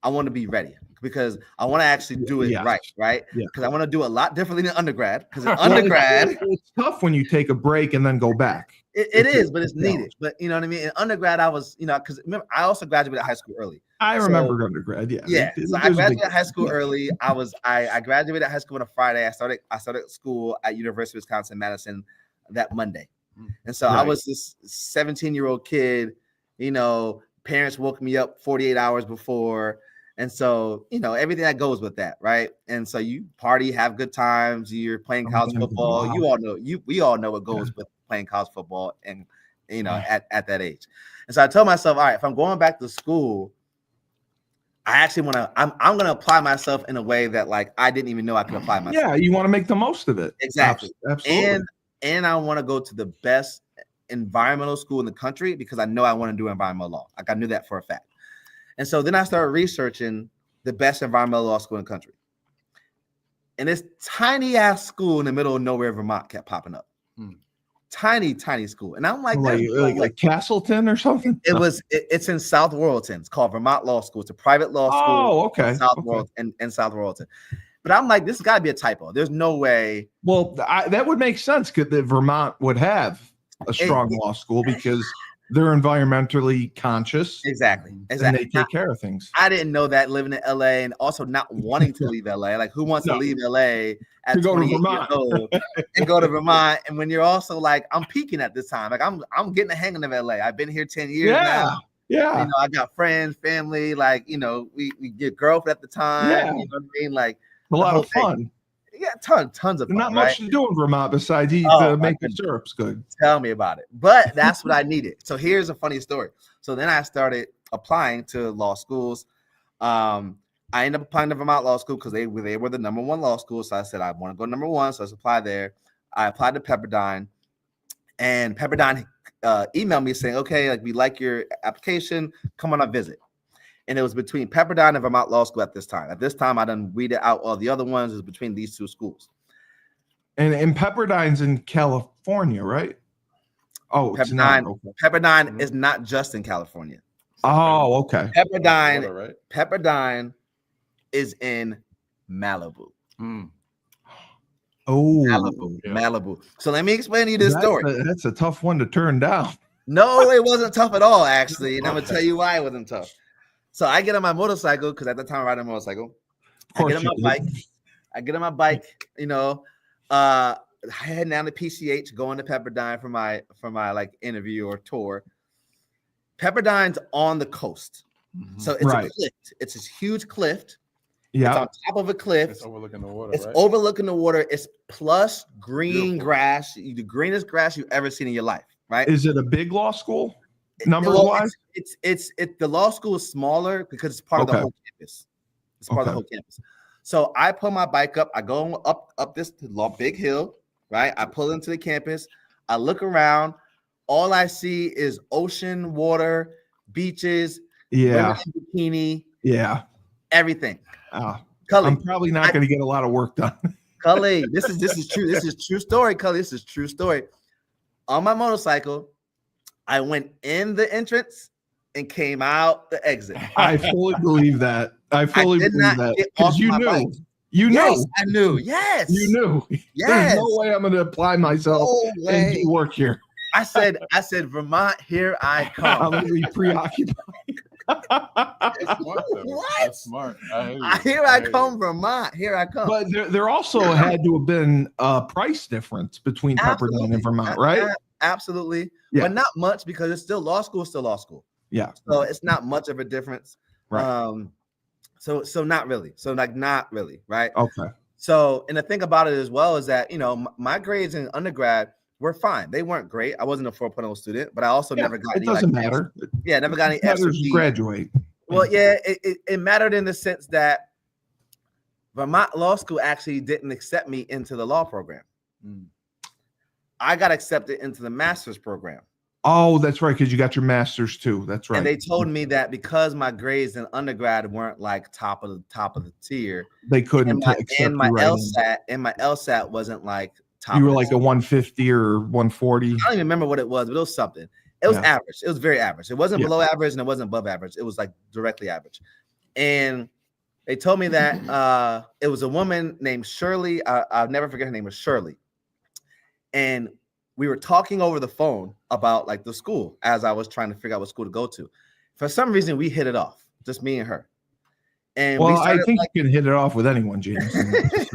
want to be ready, because I want to actually do it right? Because I want to do a lot differently than undergrad. Because in undergrad, it's tough when you take a break and then go back. It is, but it's needed. But you know what I mean? In undergrad, I was, because remember, I also graduated high school early. I remember undergrad, yeah. So I graduated high school early. I graduated high school on a Friday. I started school at University of Wisconsin-Madison that Monday, and so I was this 17-year-old kid. Parents woke me up 48 hours before. And so, everything that goes with that, right? And so you party, have good times, you're playing college football. You all know, we all know what goes with playing college football and, at that age. And so I told myself, all right, if I'm going back to school, I actually I'm going to apply myself in a way that like, I didn't even know I could apply myself. Yeah. You want to make the most of it. Exactly. Absolutely. And I want to go to the best environmental school in the country, because I know I want to do environmental law. Like I knew that for a fact. And so then I started researching the best environmental law school in the country. And this tiny ass school in the middle of nowhere, Vermont, kept popping up. Tiny school. And I'm like, like Castleton or something? It's in South Royalton. It's called Vermont Law School. It's a private law school. Oh, okay. In South Royalton. But I'm like, this has got to be a typo. There's no way. Well, that would make sense, because Vermont would have a strong law school, because they're environmentally conscious. Exactly. And they take care of things. I didn't know that, living in LA and also not wanting to leave LA. Like, who wants to leave LA at 28 years old and go to Vermont? And when you're also like, I'm peaking at this time. Like I'm getting the hang of LA. I've been here 10 years now. Yeah. I got friends, family, like, we get girlfriend at the time. Yeah. You know what I mean? Like a lot of fun. Yeah, tons of fun. Not much to do in Vermont besides eat make the syrups good. Tell me about it. But that's what I needed. So here's a funny story. So then I started applying to law schools. I ended up applying to Vermont Law School because they were the number one law school. So I said I want to go number one. So I applied there. I applied to Pepperdine, and Pepperdine emailed me saying, "Okay, like we like your application. Come on a visit." And it was between Pepperdine and Vermont Law School at this time. At this time, I done weeded out all the other ones. It was between these two schools. And Pepperdine's in California, right? Oh, Pepperdine is not just in California. Oh, okay. Pepperdine is in Malibu. Oh, Malibu. So let me explain to you this story. That's a tough one to turn down. No, it wasn't tough at all, actually. And I'm gonna tell you why it wasn't tough. So I get on my motorcycle because at the time I ride a motorcycle. I get on my bike. Heading down to PCH, going to Pepperdine for my like interview or tour. Pepperdine's on the coast, so it's a cliff. It's this huge cliff. Yeah, it's on top of a cliff. It's overlooking the water. Overlooking the water. It's plush green grass, the greenest grass you've ever seen in your life. Right? Is it a big law school? Numbers wise, it's the law school is smaller because it's part of the whole campus. It's part of the whole campus. So I pull my bike up. I go up this big hill. Right? I pull into the campus. I look around. All I see is ocean, water, beaches. Yeah. Bikini. Yeah. Everything. Cully, I'm probably not going to get a lot of work done. Cully, this is true. This is true story, Cully. This is true story. On my motorcycle, I went in the entrance and came out the exit. I fully believe that. I fully believe that because you knew. Bike. You know, yes, I knew. Yes, you knew. Yes, there's no way I'm going to apply myself and do work here. I said, Vermont, here I come. I'm going to be preoccupied. That's smart, what? That's smart. Here I come, Vermont. Here I come. But there also had to have been a price difference between Pepperdine and Vermont, right? Absolutely. Yeah. But not much because it's still law school. Yeah. So it's not much of a difference. Right. So not really. So like not really, right? Okay. So and the thing about it as well is that my grades in undergrad were fine. They weren't great. I wasn't a 4.0 student, but I also never got any. It doesn't matter. Yeah, never got any. It matters you graduate. Well, yeah, it mattered in the sense that Vermont Law School actually didn't accept me into the law program. I got accepted into the master's program. Oh, that's right, because you got your master's too. That's right. And they told me that because my grades in undergrad weren't like top of the tier, they couldn't accept you. And my LSAT wasn't like top. You were like a 150 or 140. I don't even remember what it was, but it was something. It was average. It was very average. It wasn't below average and it wasn't above average. It was like directly average. And they told me that it was a woman named Shirley. I'll never forget her name was Shirley. And we were talking over the phone about like the school as I was trying to figure out what school to go to. For some reason, we hit it off, just me and her. And I think you can hit it off with anyone, James.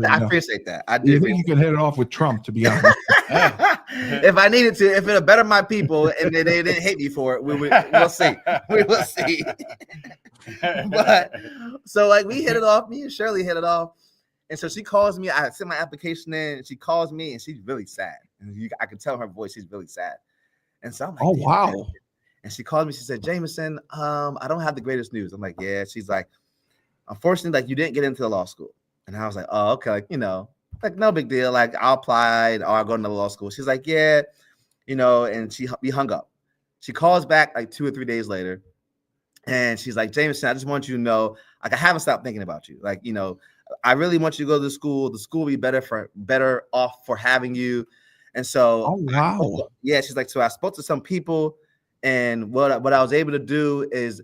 I appreciate that. I do. You think you can hit it off with Trump, to be honest. If I needed to, if it'll better my people and they didn't hate me for it, we'll see. We will see. But so like we hit it off, me and Shirley hit it off. And so she calls me. I sent my application in, and she calls me, and she's really sad. And I can tell her voice; she's really sad. And so I'm like, "Oh wow!" And she called me. She said, "Jameson, I don't have the greatest news." I'm like, "Yeah." She's like, "Unfortunately, like you didn't get into the law school." And I was like, "Oh, okay, like like no big deal. Like I'll apply or I'll go to the law school." She's like, "Yeah, And we hung up. She calls back like 2 or 3 days later, and she's like, "Jameson, I just want you to know, like I haven't stopped thinking about you. Like I really want you to go to the school. The school will be better off for having you." And so, oh wow, she's like, so I spoke to some people, and what I was able to do is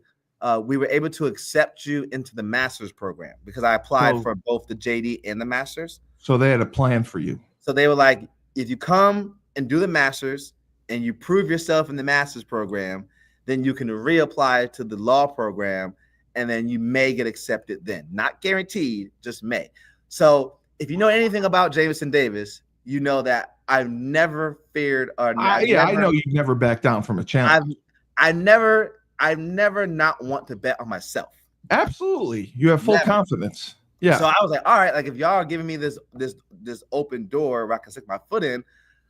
we were able to accept you into the master's program because I applied for both the JD and the master's. So they had a plan for you. So they were like, if you come and do the master's and you prove yourself in the master's program, then you can reapply to the law program. And then you may get accepted then. Not guaranteed, just may. So if you know anything about Jameson Davis, you know that I've never feared or I know you've never backed down from a challenge. I never not want to bet on myself. Absolutely. You have full confidence. Yeah. So I was like, all right, like if y'all are giving me this open door where I can stick my foot in,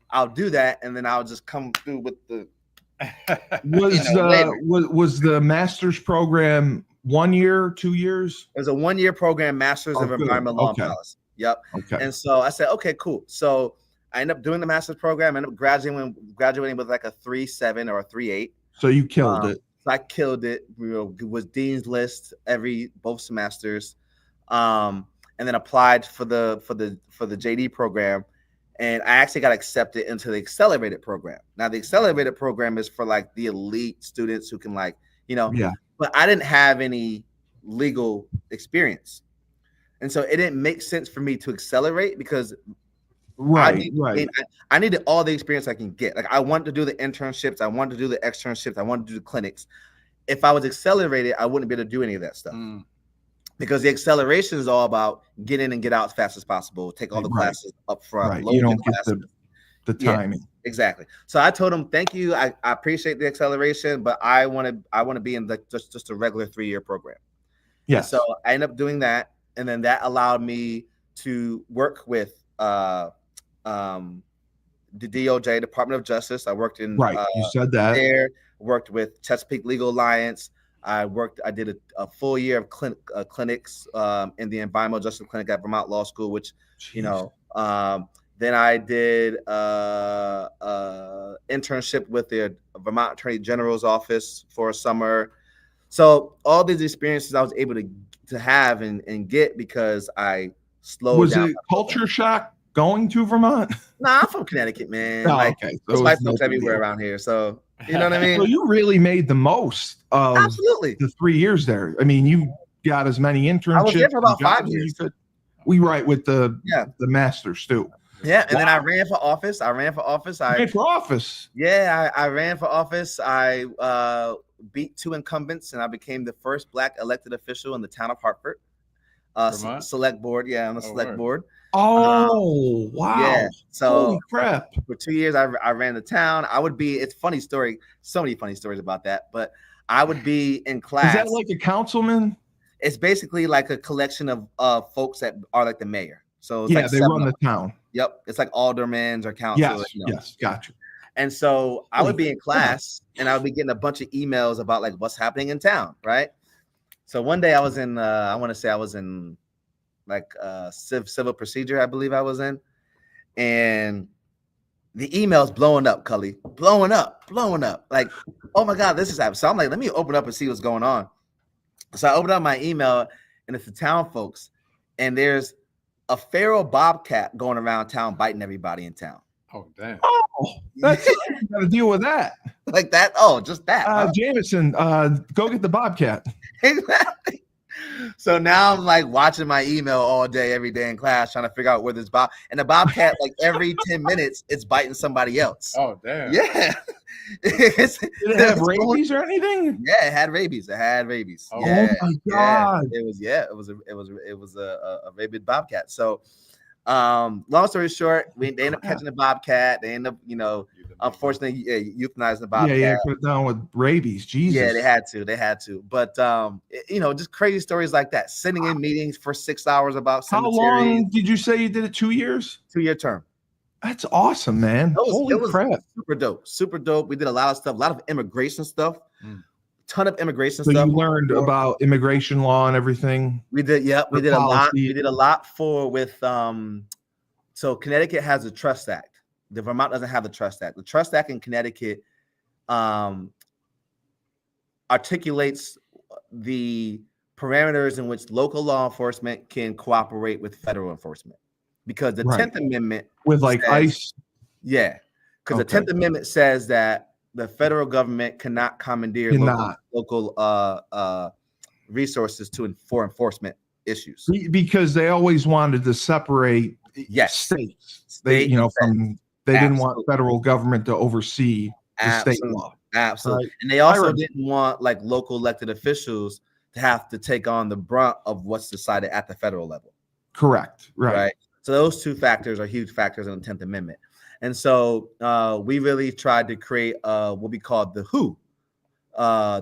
I'll do that. And then I'll just come through with the was the master's program 1 year, 2 years? It was a 1 year program, master's of environmental law and policy. Yep. Okay. And so I said, okay, cool. So I ended up doing the master's program. I ended up graduating with like a 3.7 or a 3.8. So you killed it. So I killed it. Was dean's list both semesters, and then applied for the JD program. And I actually got accepted into the accelerated program. Now the accelerated program is for like the elite students who can but I didn't have any legal experience. And so it didn't make sense for me to accelerate because Right. I needed all the experience I can get. Like I wanted to do the internships, I wanted to do the externships, I wanted to do the clinics. If I was accelerated, I wouldn't be able to do any of that stuff. Because the acceleration is all about get in and get out as fast as possible, take all the classes up front. Right. You don't get the timing. Yeah, exactly. So I told him, thank you. I appreciate the acceleration, but I want to be in just a regular 3-year program. Yeah. So I ended up doing that. And then that allowed me to work with the DOJ, Department of Justice. I worked in you said that. There, worked with Chesapeake Legal Alliance. I did a full year of clinics in the Environmental Justice Clinic at Vermont Law School, which, then I did internship with the Vermont Attorney General's office for a summer. So all these experiences I was able to have and get because I slowed down. Was it culture shock going to Vermont? Nah, I'm from Connecticut, man. Oh, okay. So there's white folks everywhere around here. So you know what I mean? So you really made the most of the 3 years there. I mean, you got as many internships. I was there for about 5 years. We write with the masters too. Yeah, and then I ran for office. I ran for office. Yeah, I ran for office. I beat 2 incumbents, and I became the first Black elected official in the town of Hartford. Select board, on the select board. Oh, wow. Yeah. So holy crap. For 2 years, I ran the town. It's a funny story. So many funny stories about that. But I would be in class. Is that like a councilman? It's basically like a collection of folks that are like the mayor. So it's they run the town. Yep. It's like aldermen or councilors. Yes, gotcha. And so I would be in class and I would be getting a bunch of emails about like what's happening in town, right? So one day I was in, I want to say I was in like civil procedure, I believe I was in. And the email's blowing up, Cully. Blowing up. Like, oh my God, this is happening. So I'm like, let me open up and see what's going on. So I opened up my email and it's the town folks. And there's a feral bobcat going around town biting everybody in town. Oh, damn. Oh, that's you got to deal with that. Like that. Oh, just that. Jameson, go get the bobcat. Exactly. So now I'm like watching my email all day, every day in class, trying to figure out where this and the bobcat, like every 10 minutes, it's biting somebody else. Oh, damn. Yeah. Did it have rabies or anything? Yeah, it had rabies. Oh my God. It was a rabid bobcat. So long story short, they ended up catching the bobcat. They ended up, unfortunately, euthanizing the bobcat. Yeah, put it down with rabies. Jesus. Yeah, they had to. But just crazy stories like that. Sitting in meetings for 6 hours about cemeteries. How long did you say you did it? 2 years? 2-year term. That's awesome, man. Holy crap. Super dope. We did a lot of stuff, a lot of immigration stuff. Ton of immigration stuff. So you learned about immigration law and everything. We did, we did a lot. We did a lot so Connecticut has a trust act. The Vermont doesn't have the trust act. The trust act in Connecticut articulates the parameters in which local law enforcement can cooperate with federal enforcement. Because the 10th Amendment with like ICE. Yeah. Because the 10th Amendment says that the federal government cannot commandeer local resources for enforcement issues. Because they always wanted to separate states. They didn't want federal government to oversee the state law. Absolutely. Right. And they also didn't want like local elected officials to have to take on the brunt of what's decided at the federal level. Correct. Right. So those 2 factors are huge factors in the 10th Amendment. And so we really tried to create what we called the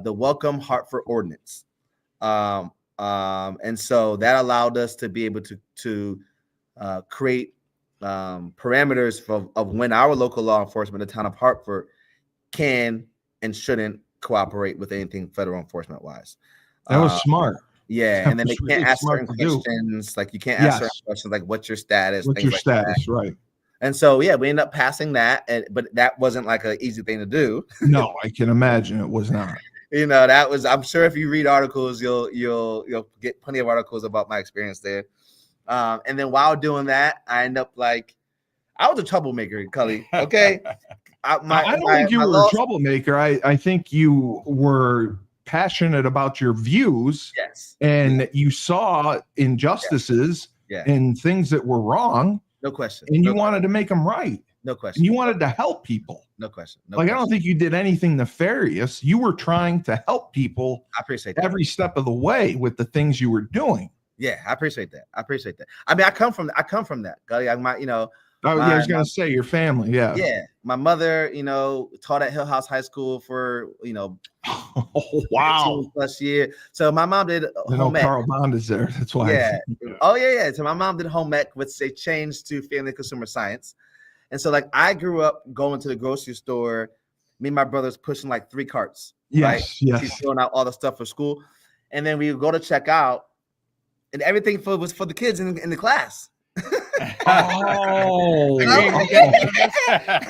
the Welcome Hartford Ordinance. And so that allowed us to be able to create parameters of when our local law enforcement, the town of Hartford, can and shouldn't cooperate with anything federal enforcement wise. That was smart. Yeah, and then they can't ask certain questions. Like you can't ask certain questions like what's your status? What's your status, right? And so we ended up passing that, but that wasn't like an easy thing to do. No, I can imagine it was not. That was. I'm sure if you read articles, you'll get plenty of articles about my experience there. And then while doing that, I end up like I was a troublemaker, Cully. Okay, I don't think you were a troublemaker. I think you were passionate about your views. Yes. And you saw injustices and things that were wrong. No question. and you wanted to make them right. No And question. you wanted to help people. No question. No Like, I question. don't think you did anything nefarious. You were trying to help people I appreciate that. every step of the way with the things you were doing. Yeah, I appreciate that. I appreciate that. I mean, I come from that. Oh, yeah, I was going to say your family. Yeah. Yeah, my mother, taught at Hill House High School for, Oh, wow. 15 plus year. So my mom did I know home ec. Carl Bond is there. That's why. Yeah. Oh, yeah. So my mom did home ec, which they changed to family consumer science. And so, like, I grew up going to the grocery store. Me and my brothers pushing like 3 carts. Yes, right? yes. She's throwing out all the stuff for school. And then we would go to check out, and everything was for the kids in the class. Oh, And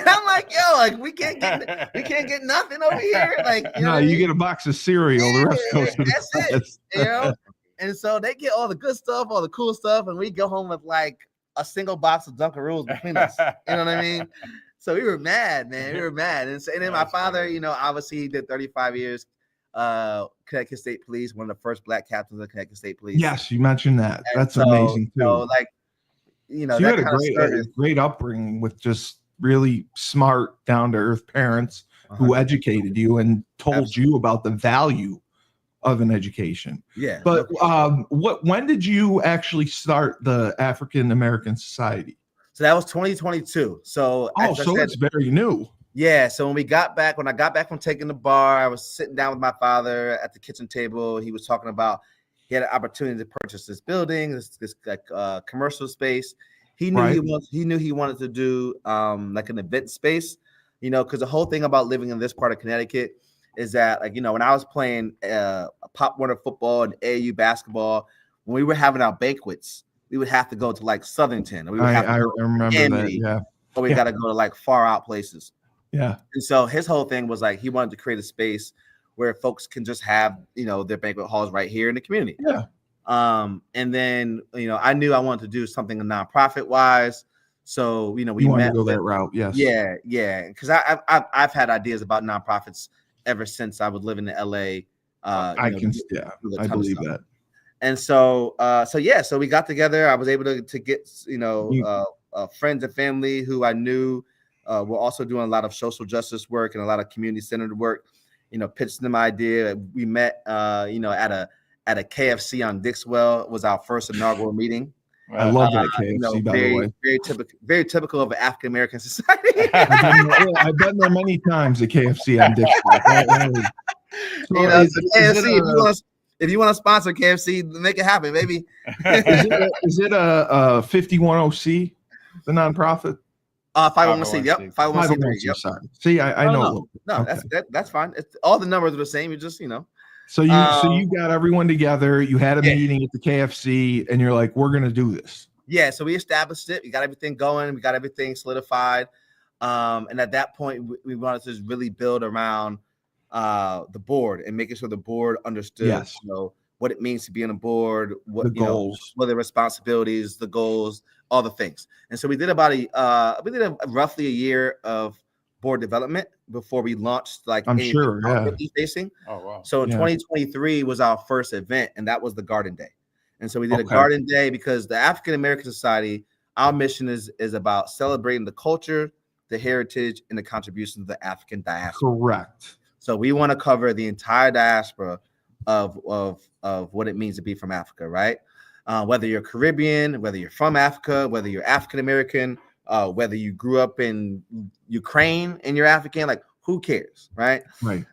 I'm like, yo, like we can't get nothing over here. Like, no, you get a box of cereal. The rest goes to the that's it. And so they get all the good stuff, all the cool stuff, and we go home with like a single box of Dunkaroos between us. You know what I mean? So we were mad, man. We were mad. And then my father, obviously he did 35 years, Connecticut State Police, one of the first Black captains of Connecticut State Police. Yes, you mentioned that. That's amazing too. So, like, so you had a great upbringing with just really smart, down to earth parents who educated you and told you about the value of an education. Yeah. But when did you actually start the African American Society? So that was 2022. So it's very new. Yeah. So when I got back from taking the bar, I was sitting down with my father at the kitchen table. He was talking about he had an opportunity to purchase this building, this commercial space. He knew he wanted to do like an event space, because the whole thing about living in this part of Connecticut is that, like, when I was playing Pop Warner football and AAU basketball, when we were having our banquets, we would have to go to like Southington. Or we would I remember Amity, that. Yeah. Or we got to go to like far out places. Yeah. And so his whole thing was like he wanted to create a space where folks can just have, their banquet halls right here in the community. Yeah. And then, I knew I wanted to do something nonprofit wise. So, we wanted to go that route. Yes. Yeah. Yeah. Because I've had ideas about nonprofits ever since I was living in LA. I believe that. And so we got together. I was able to get, friends and family who I knew were also doing a lot of social justice work and a lot of community centered work, pitched them idea. We met, at a KFC on Dixwell. It was our first inaugural meeting. I love that KFC, by the way. Very typical of an African American society. I've been there many times at KFC on Dixwell. KFC, if you want to sponsor KFC, make it happen, baby. Is it a 510C, the nonprofit? 501c. Yep. 501c3. Yep. Sorry. See, I know. No, okay. That's fine. All the numbers are the same. You just, So you got everyone together. You had a meeting at the KFC, and you're like, "We're gonna do this." Yeah. So we established it. We got everything going. We got everything solidified. And at that point, we wanted to really build around the board and making sure the board understood, what it means to be on a board, what the goals, what the responsibilities, the goals, all the things. And so we did roughly a year of board development before we launched facing. Oh wow. So in 2023 was our first event, and that was the Garden Day. And so we did a Garden Day because the African American Society, our mission is about celebrating the culture, the heritage, and the contributions of the African diaspora. Correct. So we want to cover the entire diaspora of what it means to be from Africa, right? Whether you're Caribbean, whether you're from Africa, whether you're African American, whether you grew up in Ukraine and you're African, like, who cares, right? Right.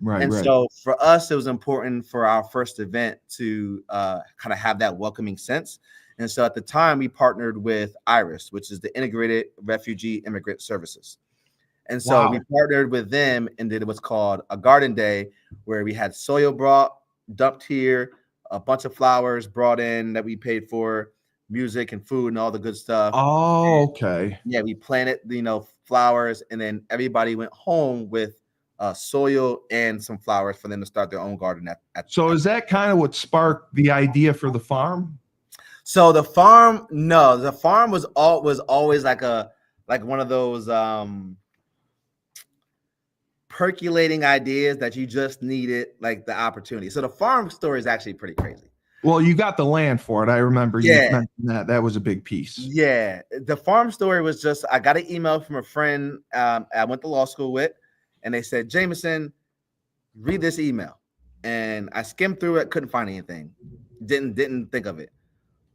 So for us, it was important for our first event to kind of have that welcoming sense. And so at the time, we partnered with IRIS, which is the Integrated Refugee Immigrant Services. And so we partnered with them and did what's called a Garden Day, where we had soil brought, dumped here, a bunch of flowers brought in that we paid for, music and food and all the good stuff. Oh, okay. Yeah, we planted, flowers, and then everybody went home with soil and some flowers for them to start their own garden. Is that kind of what sparked the idea for the farm? So the farm was always like one of those percolating ideas that you just needed like the opportunity. So the farm story is actually pretty crazy. Well, you got the land for it. I remember you mentioned that. That was a big piece. Yeah. The farm story was just, I got an email from a friend I went to law school with, and they said, Jameson, read this email. And I skimmed through it, couldn't find anything. Didn't think of it.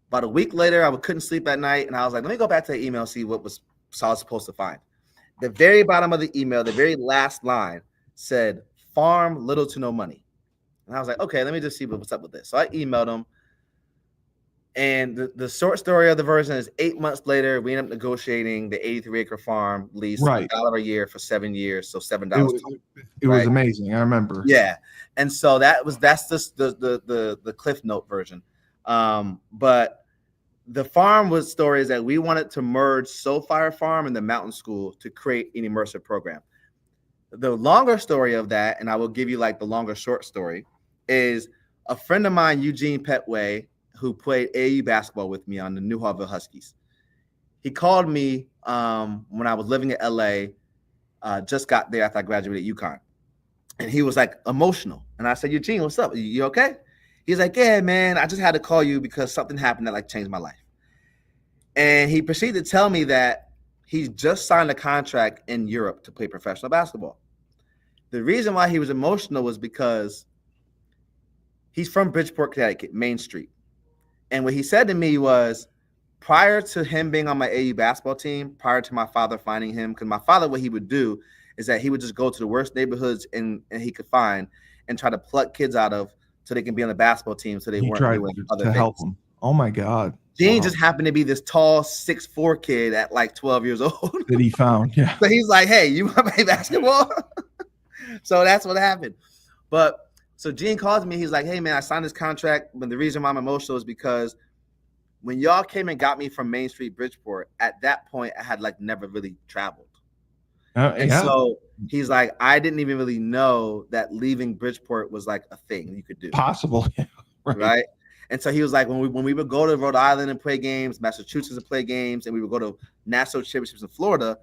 About a week later, I couldn't sleep at night, and I was like, let me go back to the email, see what I was supposed to find. The very bottom of the email, the very last line said, farm little to no money. And I was like, okay, let me just see what's up with this. So I emailed him. And the short story of the version is 8 months later, we ended up negotiating the 83-acre farm lease, $1 a year for 7 years, so $7. It was amazing. I remember. Yeah, and so that's just the Cliff Note version. But the farm story is that we wanted to merge Soulfire Farm and the Mountain School to create an immersive program. The longer story of that, and I will give you like the longer short story, is a friend of mine, Eugene Petway, who played AAU basketball with me on the New Harville Huskies. He called me when I was living in LA, just got there after I graduated UConn. And he was like emotional. And I said, Eugene, what's up? You okay? He's like, yeah, man, I just had to call you because something happened that like changed my life. And he proceeded to tell me that he just signed a contract in Europe to play professional basketball. The reason why he was emotional was because he's from Bridgeport, Connecticut, Main Street. And what he said to me was, prior to him being on my AU basketball team, prior to my father finding him, because my father, what he would do is that he would just go to the worst neighborhoods and he could find and try to pluck kids out of so they can be on the basketball team so they weren't doing other things. Help them. Oh my God. Gene just happened to be this tall 6'4" kid at like 12 years old. That he found, yeah. So he's like, hey, you want to play basketball? So that's what happened. But so Gene calls me. He's like, hey, man, I signed this contract. But the reason why I'm emotional is because when y'all came and got me from Main Street, Bridgeport, at that point, I had like never really traveled. And so he's like, I didn't even really know that leaving Bridgeport was like a thing you could do. Possible. Yeah, right. And so he was like, when we would go to Rhode Island and play games, Massachusetts and play games, and we would go to national championships in Florida,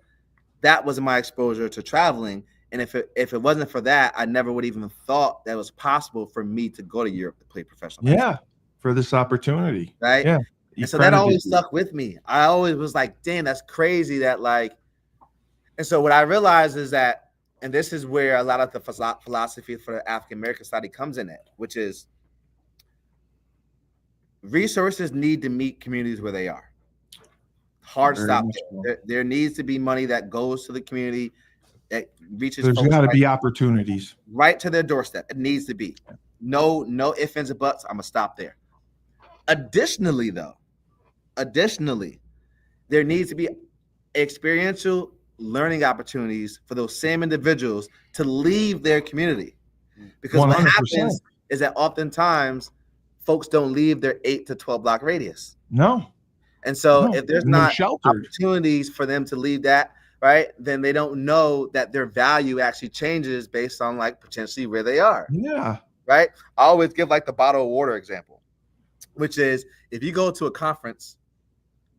that was my exposure to traveling. And if it wasn't for that, I never would even thought that it was possible for me to go to Europe to play professional basketball. Yeah, for this opportunity. Right. Yeah. And so that always stuck with me. I always was like, damn, that's crazy that like. And so what I realized is that, and this is where a lot of the philosophy for the African American study comes in at, which is resources need to meet communities where they are. Hard stop there. There needs to be money that goes to the community that reaches. There's got to be opportunities right to their doorstep. It needs to be. No ifs, ands, or buts. I'm gonna stop there. Additionally, there needs to be experiential learning opportunities for those same individuals to leave their community. Because 100%. What happens is that oftentimes folks don't leave their 8 to 12 block radius. No. And so if there's not opportunities for them to leave that, right, then they don't know that their value actually changes based on like potentially where they are. Yeah. Right. I always give like the bottle of water example, which is if you go to a conference,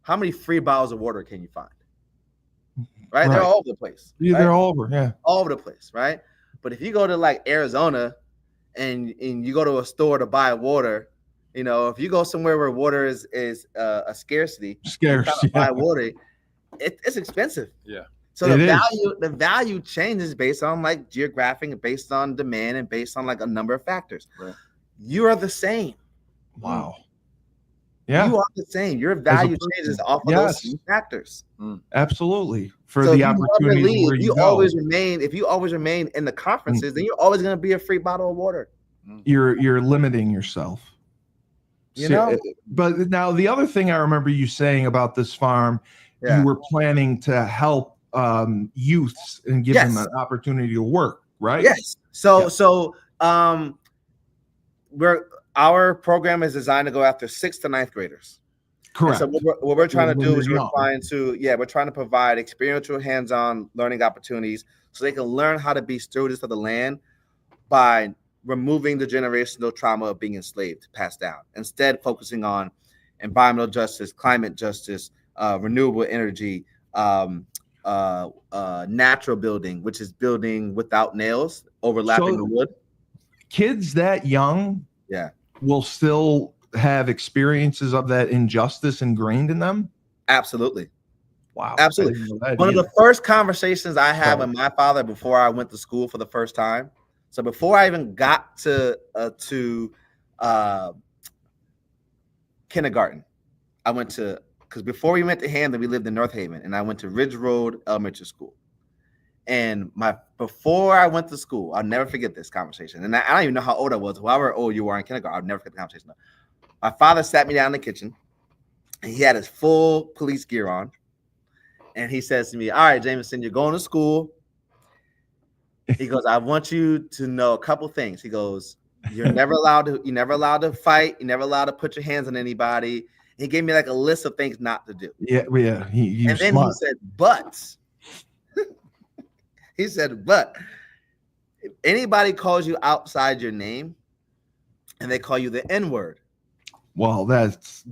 how many free bottles of water can you find? Right? They're all over the place. Yeah, right? They're all over. Yeah. All over the place. Right. But if you go to like Arizona and you go to a store to buy water, you know, if you go somewhere where water is a scarcity, buy water, it's expensive. Yeah. So the value changes based on like geographic and based on demand and based on like a number of factors. Right. You are the same. Wow. Yeah. You are the same. Your value changes off of those factors. Absolutely. For the opportunity where you always remain, if you always remain in the conferences, then you're always going to be a free bottle of water. You're limiting yourself. You know? But now the other thing I remember you saying about this farm, you were planning to help youths and give them an opportunity to work, right? Yes. So our program is designed to go after 6th to 9th graders. Correct. And so what we're trying to do is we're trying to provide experiential hands-on learning opportunities so they can learn how to be stewards of the land by removing the generational trauma of being enslaved, passed down, instead focusing on environmental justice, climate justice, renewable energy, natural building, which is building without nails, overlapping the wood. Kids that young will still have experiences of that injustice ingrained in them? Absolutely. Wow. Absolutely. One of the first conversations I had with my father before I went to school for the first time. So before I even got to kindergarten, I went to, because before we went to Hamden, we lived in North Haven, and I went to Ridge Road Elementary School. And before I went to school, I'll never forget this conversation. And I don't even know how old I was. However old you were in kindergarten, I'll never forget the conversation. My father sat me down in the kitchen, and he had his full police gear on. And he says to me, all right, Jameson, you're going to school. He goes, I want you to know a couple things. He goes, you're never allowed to fight. You're never allowed to put your hands on anybody. He gave me like a list of things not to do. Yeah. And then he said, but he said, but if anybody calls you outside your name and they call you the N-word, well, them's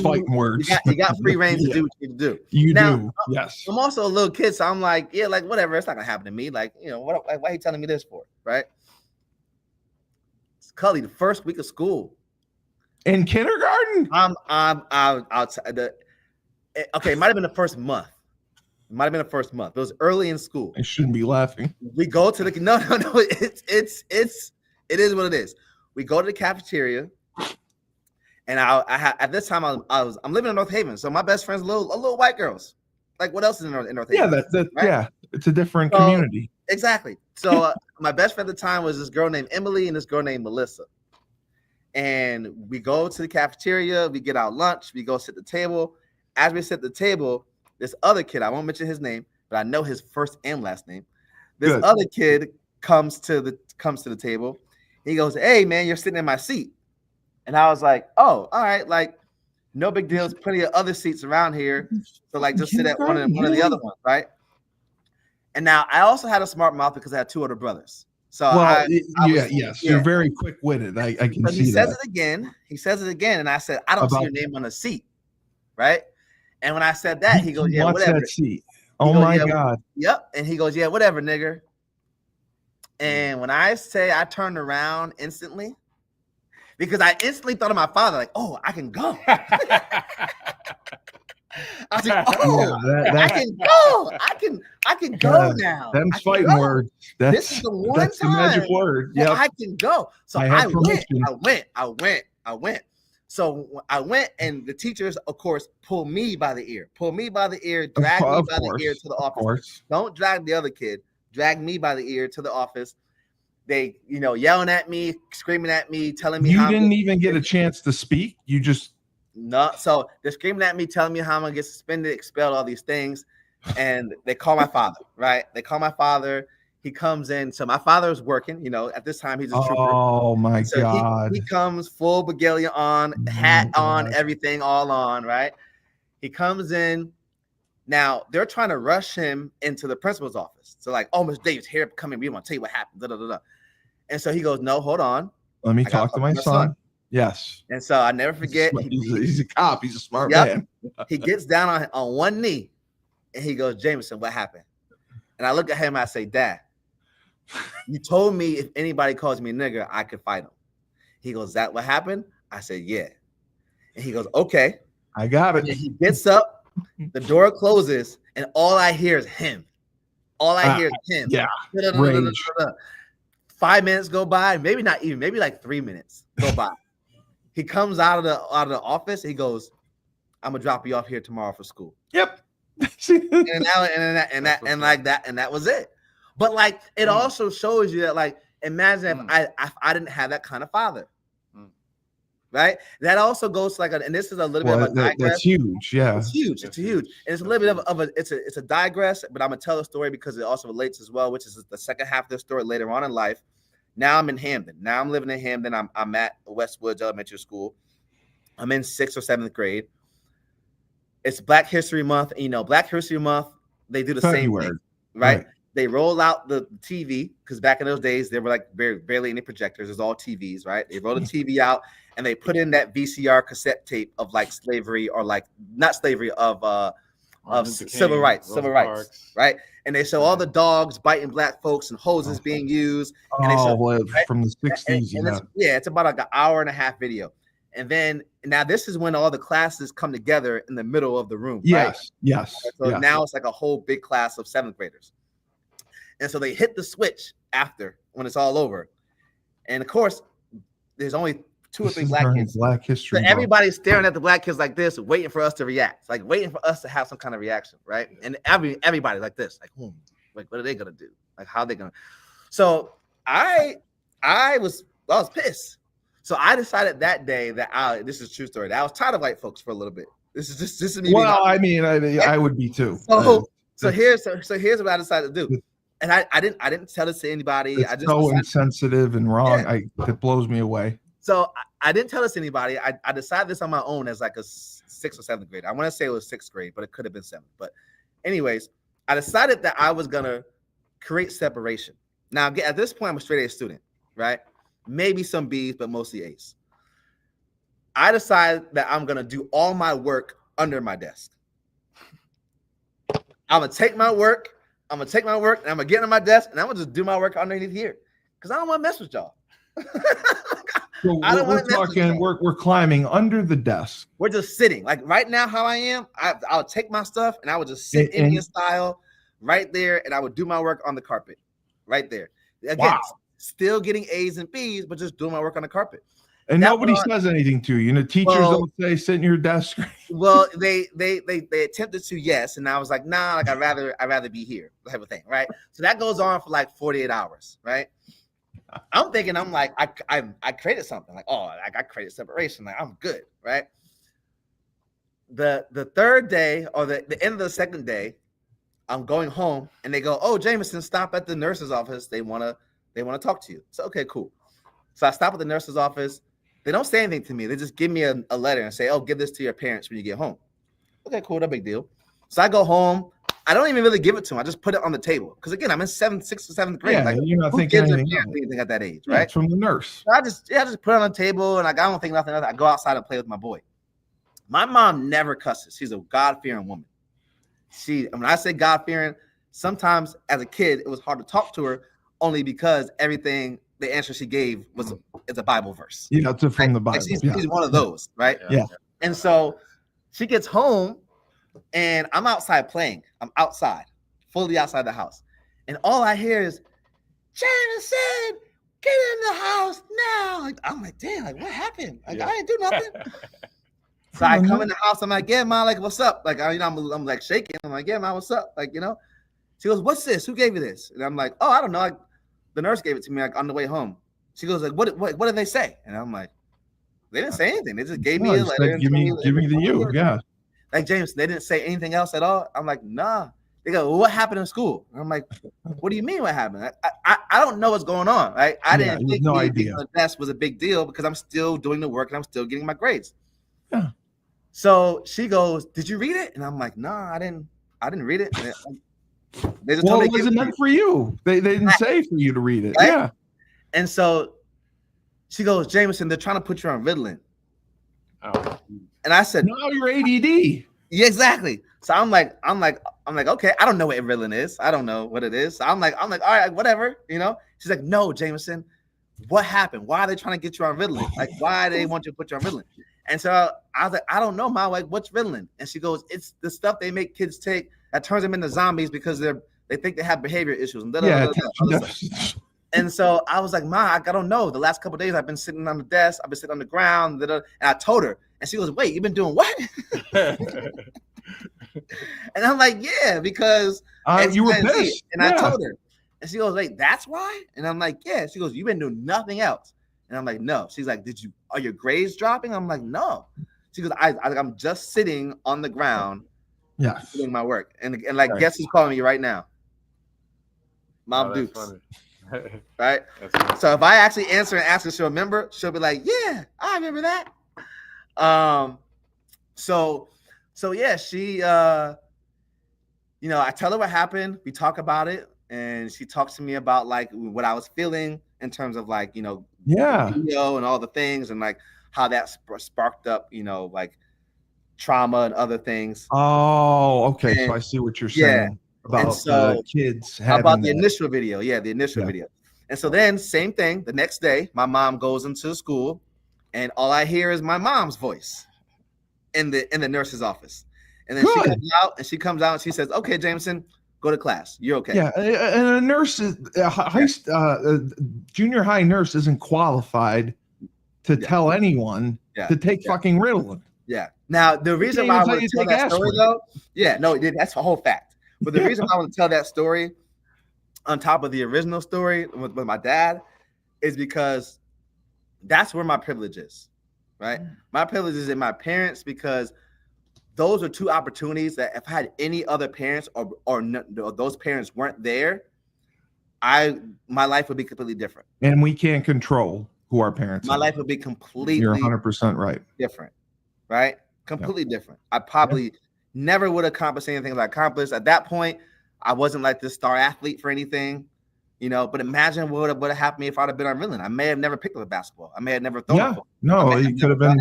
fighting words. You got free reign to do what you need to do. You do, yes. I'm also a little kid, so I'm like, yeah, like whatever. It's not gonna happen to me. Like, why are you telling me this for, right? It's Cully, the first week of school in kindergarten. Okay, it might have been the first month. It was early in school. I shouldn't be laughing. We go to the no. It is what it is. We go to the cafeteria. And at this time I'm living in North Haven, so my best friends are little white girls. Like, what else is in North Haven? Yeah, right? Yeah, it's a different community. Exactly. So my best friend at the time was this girl named Emily and this girl named Melissa. And we go to the cafeteria, we get our lunch, we go sit at the table. As we sit at the table, this other kid, I won't mention his name, but I know his first and last name. This other kid comes to the table. He goes, "Hey man, you're sitting in my seat." And I was like, oh, all right, like, no big deal. There's plenty of other seats around here. So, like, just sit at one of the other ones, right? And now I also had a smart mouth because I had two older brothers. So, you're very quick-witted. I can see that. He says it again. And I said, I don't see your name on the seat, right? And when I said that, he goes, yeah, whatever. That seat. Oh, my God. Yep. And he goes, yeah, whatever, nigger. And when I say I turned around instantly, because I instantly thought of my father, like, oh, I can go. I was like, oh, I can go. I can go now. Them's fighting words. This is the one time. The magic word. Yeah, I can go. So I went. So I went, and the teachers, of course, pull me by the ear, drag me by the ear to the office. Don't drag the other kid. Drag me by the ear to the office. They, yelling at me, screaming at me, telling me you didn't even get a chance to speak. You just So they're screaming at me, telling me how I'm gonna get suspended, expelled, all these things. And they call my father, right? They call my father. He comes in. So my father is working. At this time he's a trooper. Oh my God! He comes full regalia on, hat on, everything all on, right? He comes in. Now they're trying to rush him into the principal's office. So like, oh, Mr. Davis, here, come in. We want to tell you what happened. Da, da, da, da. And so he goes, no, hold on. Let me talk to my son. Yes. And so I never forget. He's a cop. He's a smart man. He gets down on one knee and he goes, Jameson, what happened? And I look at him and I say, Dad, you told me if anybody calls me a nigger, I could fight him. He goes, is that what happened? I said, yeah. And he goes, okay. I got it. And he gets up, the door closes, and all I hear is him. All I hear is him. Yeah. 5 minutes go by, maybe not even, maybe like 3 minutes go by. He comes out of the office. He goes, I'm gonna drop you off here tomorrow for school. Yep. and that was it. But like, it also shows you that, like, imagine if I didn't have that kind of father, right? That also goes to like, and this is a little bit of a digress. That's huge. Yeah, it's huge. It's huge, and it's a little bit of a it's a digress. But I'm gonna tell a story because it also relates as well, which is the second half of the story later on in life. Now I'm in Hamden. Now I'm living in Hamden. I'm at Westwoods Elementary School. I'm in 6th or 7th grade. It's Black History Month. Black History Month, they do the same thing, right? They roll out the TV, because back in those days, there were like barely any projectors. There's all TVs, right? They roll the TV out and they put in that VCR cassette tape of like slavery, or like not slavery, of civil rights, right? And they show all the dogs biting black folks and hoses being used. And they show, from the 60s. It's about like an hour and a half video. And then now this is when all the classes come together in the middle of the room. Yes, right? yes. So yes. now it's like a whole big class of 7th graders. And so they hit the switch after when it's all over. And of course, there's only 2 or 3 black kids. Black history. So everybody's staring at the black kids like this, waiting for us to react, like waiting for us to have some kind of reaction, right? And everybody like this, like, like what are they gonna do? Like how are they gonna? So I was pissed. So I decided that day that this is a true story. That I was tired of white folks for a little bit. This is me. Well, I mean, I would be too. So here's what I decided to do, and I didn't tell this to anybody. It's I just so insensitive and wrong. Yeah. It blows me away. So I didn't tell this to anybody. I decided this on my own as like a 6th or 7th grade. I want to say it was 6th grade, but it could have been 7th. But anyways, I decided that I was gonna create separation. Now at this point, I'm a straight A student, right? Maybe some B's, but mostly A's. I decided that I'm gonna do all my work under my desk. I'm gonna take my work, and I'm gonna get on my desk, and I'm gonna just do my work underneath here. Because I don't want to mess with y'all. So we're climbing under the desk. We're just sitting. Like right now, how I am, I'll take my stuff and I would just sit Indian style right there, and I would do my work on the carpet right there. Again, still getting A's and B's, but just doing my work on the carpet. And nobody says anything to you. Teachers don't say sit in your desk. Well, they attempted to, yes, and I was like, nah, like I'd rather be here, type of thing, right? So that goes on for like 48 hours, right? I'm thinking, I'm like, I created something, like, I created separation, like I'm good, right? The 3rd day or the end of the 2nd day, I'm going home, and they go, "Oh, Jameson, stop at the nurse's office. They wanna talk to you." So okay, cool. So I stop at the nurse's office. They don't say anything to me. They just give me a letter and say, "Oh, give this to your parents when you get home." Okay, cool, no big deal. So I go home. I don't even really give it to them. I just put it on the table because again, I'm in 6th or 7th grade. Yeah, like, you're not who thinking gives anything at that age, right? It's from the nurse. So I just put it on the table, and like I don't think nothing else. I go outside and play with my boy. My mom never cusses. She's a God-fearing woman. When I say God-fearing, sometimes as a kid it was hard to talk to her only because everything the answer she gave is a Bible verse. Yeah, it's from the Bible. She's one of those, right? Yeah. And so she gets home, and I'm outside playing. I'm outside, fully outside the house, and all I hear is, "Jameson, get in the house now!" Like I'm like, damn, like what happened? Like I didn't do nothing. So I come in the house. I'm like, "Yeah, ma, like what's up?" Like I'm like shaking. I'm like, "Yeah, ma, what's up?" Like She goes, "What's this? Who gave you this?" And I'm like, "Oh, I don't know. Like, the nurse gave it to me like on the way home." She goes, like, what did they say? And I'm like, they didn't say anything. They just gave me a letter. Give me the you. Yeah. Like, James, they didn't say anything else at all. I'm like, nah. They go, "Well, what happened in school?" And I'm like, "What do you mean what happened?" I don't know what's going on. Right? I didn't think no idea. The test was a big deal because I'm still doing the work and I'm still getting my grades. Yeah. So she goes, "Did you read it?" And I'm like, "Nah, I didn't read it." They just told me it wasn't meant for you. They didn't say for you to read it. Right? Yeah. And so she goes, "Jameson, they're trying to put you on Ritalin." Oh. And I said, "No, you're ADD." Yeah, exactly. So I'm like, okay, I don't know what Ritalin is. I don't know what it is. So I'm like, all right, whatever, She's like, "No, Jameson, what happened? Why are they trying to get you on Ritalin? Like, why do they want you to put you on Ritalin?" And so I was like, "I don't know, Ma. Like, what's Ritalin?" And she goes, "It's the stuff they make kids take that turns them into zombies because they think they have behavior issues." And so I was like, "Ma, I don't know. The last couple of days I've been sitting on the desk, I've been sitting on the ground." And I told her, and she goes, "Wait, you've been doing what?" And I'm like, "Yeah, because you were pissed." And I told her, and she goes, "Wait, that's why?" And I'm like, "Yeah." She goes, "You've been doing nothing else." And I'm like, "No." She's like, "Are your grades dropping?" I'm like, "No." She goes, I'm just sitting on the ground, doing my work. And like, right. Guess who's calling me right now? Mom Dukes. Right? So if I actually answer and ask her, she'll remember. She'll be like, "Yeah, I remember that." So yeah, she I tell her what happened. We talk about it, and she talks to me about like what I was feeling in terms of like, video and all the things, and like how that sparked up, like trauma and other things. Oh, okay. And, so I see what you're saying about the kids having the initial video. Yeah, the initial video. And so then same thing, the next day, my mom goes into school and all I hear is my mom's voice in the nurse's office. And then Good. she comes out and she says, "Okay, Jameson, go to class. You're okay." Yeah, and a nurse is junior high nurse isn't qualified to tell anyone to take fucking Ritalin. Yeah. Now the reason why I want to tell that story though, that's a whole fact. But the reason why I want to tell that story on top of the original story with my dad is because that's where my privilege is, right? My privilege is in my parents, because those are two opportunities that if I had any other parents or those parents weren't there, my life would be completely different. And we can't control who our parents are. My life would be completely You're 100% right. different, right? Completely different. I probably never would have accomplished anything that I accomplished. At that point, I wasn't like this star athlete for anything, but imagine what would have happened to me if I'd have been on Ritalin. I may have never picked up a basketball. I may have never thrown a football. No, it could have been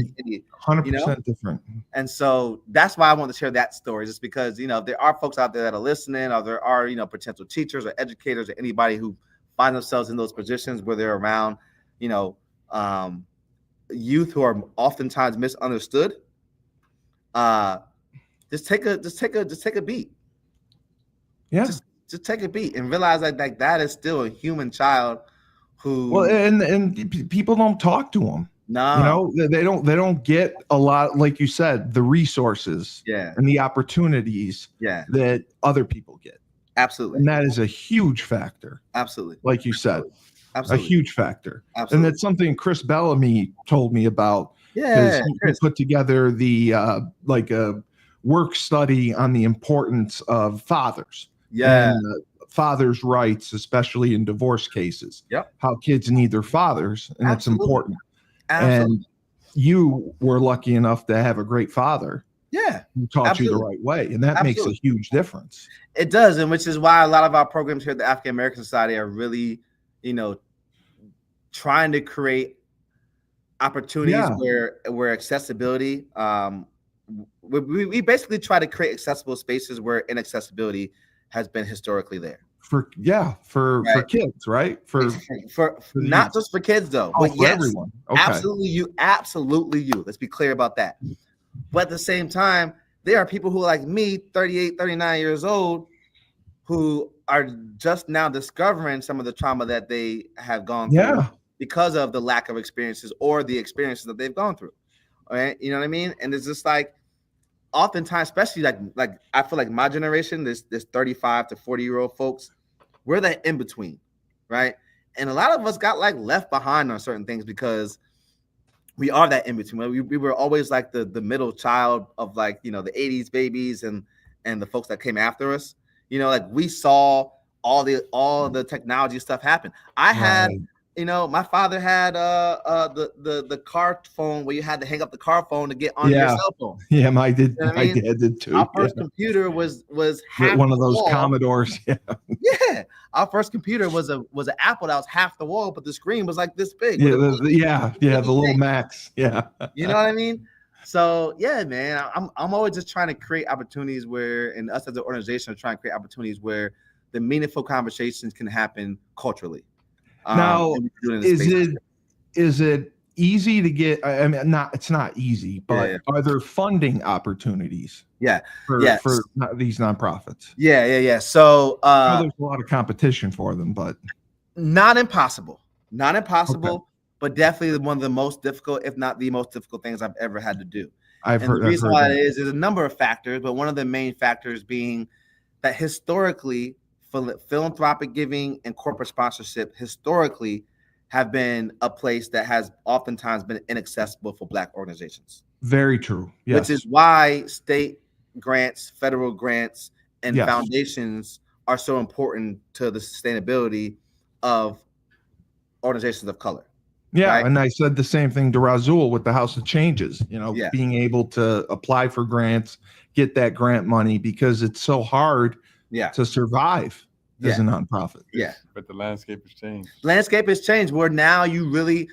100% different. And so that's why I want to share that story, just because, there are folks out there that are listening, or there are, potential teachers or educators or anybody who find themselves in those positions where they're around, youth who are oftentimes misunderstood. Just take a beat. Yeah. Just take a beat and realize that is still a human child who. Well, and people don't talk to them. No, they don't get a lot, like you said, the resources and the opportunities that other people get. Absolutely. And that is a huge factor. Absolutely. Like you said, Absolutely. a huge factor. Absolutely. And that's something Chris Bellamy told me about. Yeah. He put together the like a work study on the importance of fathers. Yeah. And fathers' rights, especially in divorce cases. Yep. How kids need their fathers, and it's important. Absolutely. And you were lucky enough to have a great father. Yeah. Who taught you the right way, and that makes a huge difference. It does, and which is why a lot of our programs here at the African American Society are really, trying to create opportunities where accessibility. We basically try to create accessible spaces where inaccessibility has been historically there. For kids, right? For not just for kids though, but for everyone. Okay. Absolutely you. Let's be clear about that. But at the same time, there are people who are like me, 38, 39 years old, who are just now discovering some of the trauma that they have gone through because of the lack of experiences or the experiences that they've gone through. All right. You know what I mean? And it's just like, oftentimes, especially like I feel like my generation, this 35 to 40-year-old folks, we're that in between, right? And a lot of us got like left behind on certain things because we are that in between. We were always like the middle child of like, the 80s babies and the folks that came after us. Like we saw all the technology stuff happen. I had my father had the car phone where you had to hang up the car phone to get on your cell phone. Yeah, my dad did too. Our first computer was half one of those wall. Commodores. Yeah, our first computer was an Apple that was half the wall, but the screen was like this big. The little Max. Yeah, you know what I mean. So yeah, man, I'm always just trying to create opportunities where, and us as an organization are trying to create opportunities where the meaningful conversations can happen culturally. Now, is it easy to get? I mean, it's not easy, but are there funding opportunities? For these nonprofits. Yeah. So there's a lot of competition for them, but not impossible, but definitely one of the most difficult, if not the most difficult things I've ever had to do. The reason why it is a number of factors, but one of the main factors being that historically, philanthropic giving and corporate sponsorship historically have been a place that has oftentimes been inaccessible for Black organizations. Very true. Yes. Which is why state grants, federal grants, and foundations are so important to the sustainability of organizations of color. Yeah, right? And I said the same thing to Razul with the House of Changes, being able to apply for grants, get that grant money, because it's so hard to survive as a nonprofit. Yeah. But the landscape has changed. Landscape has changed where now you really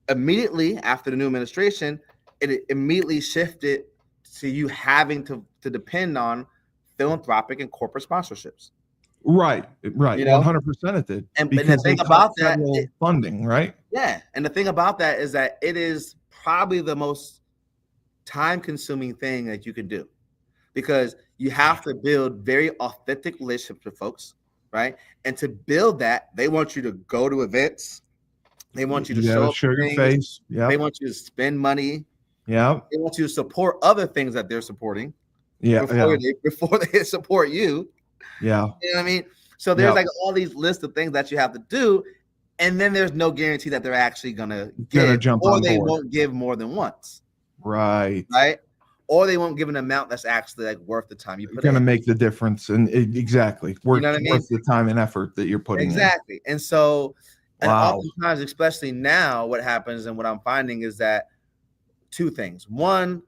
immediately after the new administration, it immediately shifted to you having to depend on philanthropic and corporate sponsorships. Right. 100% it did. And the thing about that, funding, right? Yeah. And the thing about that is that it is probably the most time-consuming thing that you can do, because you have to build very authentic relationships with folks, right? And to build that, they want you to go to events. They want you to show your face. Yeah. They want you to spend money. Yeah. They want you to support other things that they're supporting. Yeah. Before they support you. Yeah. You know what I mean? So there's like all these lists of things that you have to do. And then there's no guarantee that they're actually gonna jump or on they board. won't give more than once. Right. Or they won't give an amount that's actually like worth the time you put gonna in. make the difference. And exactly. Worth the time and effort that you're putting in. Exactly. And so and oftentimes, especially now, what happens and what I'm finding is that two things. One,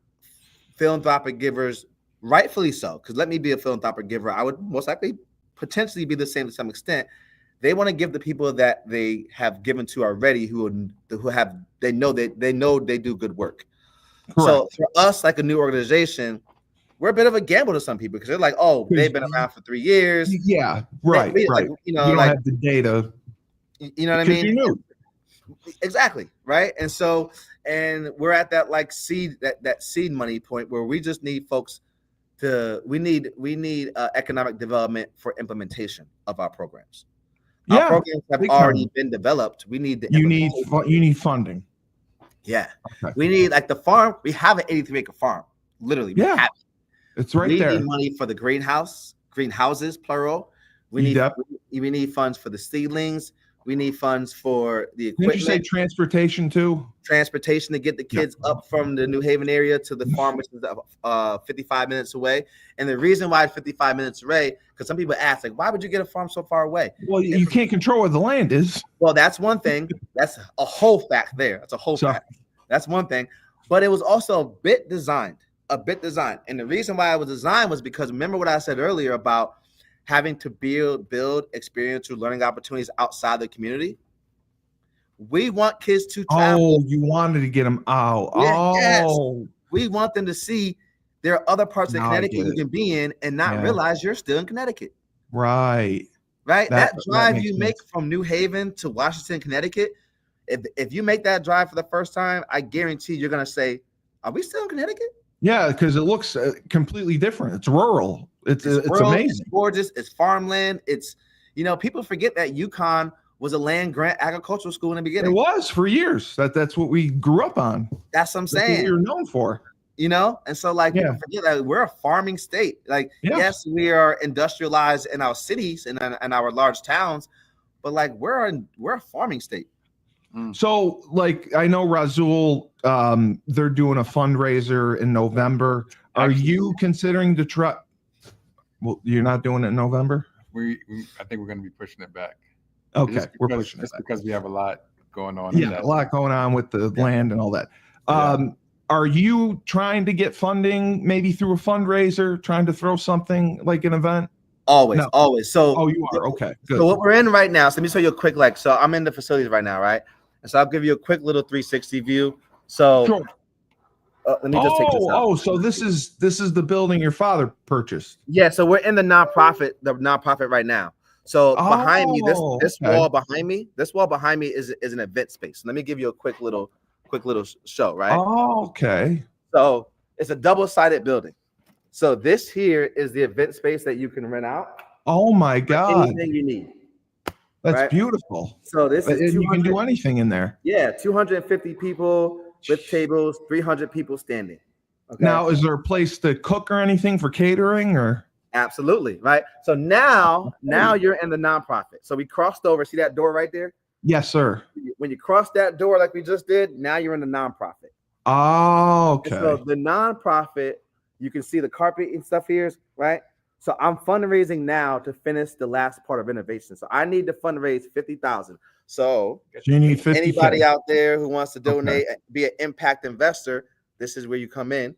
philanthropic givers, rightfully so, because let me be a philanthropic giver, I would most likely potentially be the same to some extent. They want to give the people that they have given to already who know they do good work. Correct. So for us, like a new organization, we're a bit of a gamble to some people because they're like, oh, they've been around for 3 years. Yeah, right. Like, you don't have the data. You know what I mean? You knew. Exactly. Right. And so, and we're at that like seed money point where we just need folks we need economic development for implementation of our programs. Yeah, our programs have already been developed. We need you need funding. Yeah. Okay. We need like the farm. We have an 83-acre farm. Literally. Yeah. It's right there. We need money for the greenhouses, plural. We need funds for the seedlings. We need funds for the equipment. Did you say transportation too? Transportation to get the kids up from the New Haven area to the farm, which is 55 minutes away. And the reason why it's 55 minutes away, because some people ask, like, why would you get a farm so far away? Well, you can't control where the land is. Well, that's one thing. That's a whole fact there. That's a whole fact. That's one thing. But it was also a bit designed. And the reason why it was designed was because remember what I said earlier about having to build experiential learning opportunities outside the community. We want kids to travel. Oh, you wanted to get them out. Yes. We want them to see there are other parts of Connecticut you can be in and not realize you're still in Connecticut. Right. That drive you make from New Haven to Washington, Connecticut, if you make that drive for the first time, I guarantee you're going to say, are we still in Connecticut? Yeah, because it looks completely different. It's rural. It's rural, amazing. It's gorgeous. It's farmland. It's, people forget that UConn was a land grant agricultural school in the beginning. It was for years. That's what we grew up on. That's what I'm saying. That's what you're known for. And so people forget that we're a farming state. Like, yes, we are industrialized in our cities and our large towns, but like we're a farming state. So, like, I know Razul, they're doing a fundraiser in November. Are you considering to try? Well, you're not doing it in November? I think we're going to be pushing it back. Okay, we're pushing it back. Because we have a lot going on. Yeah, a lot going on with the land and all that. Are you trying to get funding maybe through a fundraiser, trying to throw something like an event? Always. So, you are. Okay, good. So what we're in right now, so let me show you a quick, so I'm in the facilities right now, right? And so I'll give you a quick little 360 view. So sure. Let me just take this out. So this is the building your father purchased. Yeah, so we're in the nonprofit right now. So behind me, this wall behind me is an event space. Let me give you a quick little show, right? Oh, okay. So it's a double-sided building. So this here is the event space that you can rent out. Oh my God. Anything you need. That's beautiful. So this is you can do anything in there. Yeah, 250 people with tables, 300 people standing. Okay. Now, is there a place to cook or anything for catering or? Absolutely, right? So now you're in the nonprofit. So we crossed over. See that door right there? Yes, sir. When you cross that door like we just did, now you're in the nonprofit. Oh, okay. And so the nonprofit, you can see the carpet and stuff here, right? So I'm fundraising now to finish the last part of innovation. So I need to fundraise $50,000. So you need 50K. Anybody out there who wants to donate, be an impact investor, this is where you come in.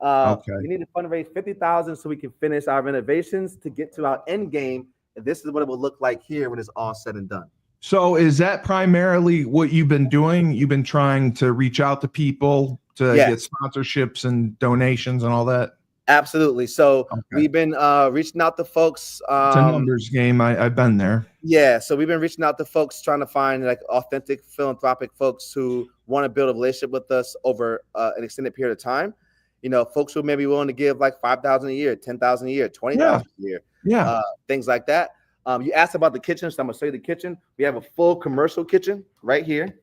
We need to fundraise $50,000 so we can finish our renovations to get to our end game. And this is what it will look like here when it's all said and done. So is that primarily what you've been doing? You've been trying to reach out to people to get sponsorships and donations and all that? Absolutely. So Okay. we've been reaching out to folks. It's a numbers game. I've been there. Yeah, so we've been reaching out to folks trying to find like authentic philanthropic folks who want to build a relationship with us over an extended period of time. You know, folks who may be willing to give like $5,000 a year, $10,000 a year, $20,000 a year, things like that. You asked about the kitchen, so I'm gonna show you the kitchen. We have a full commercial kitchen right here.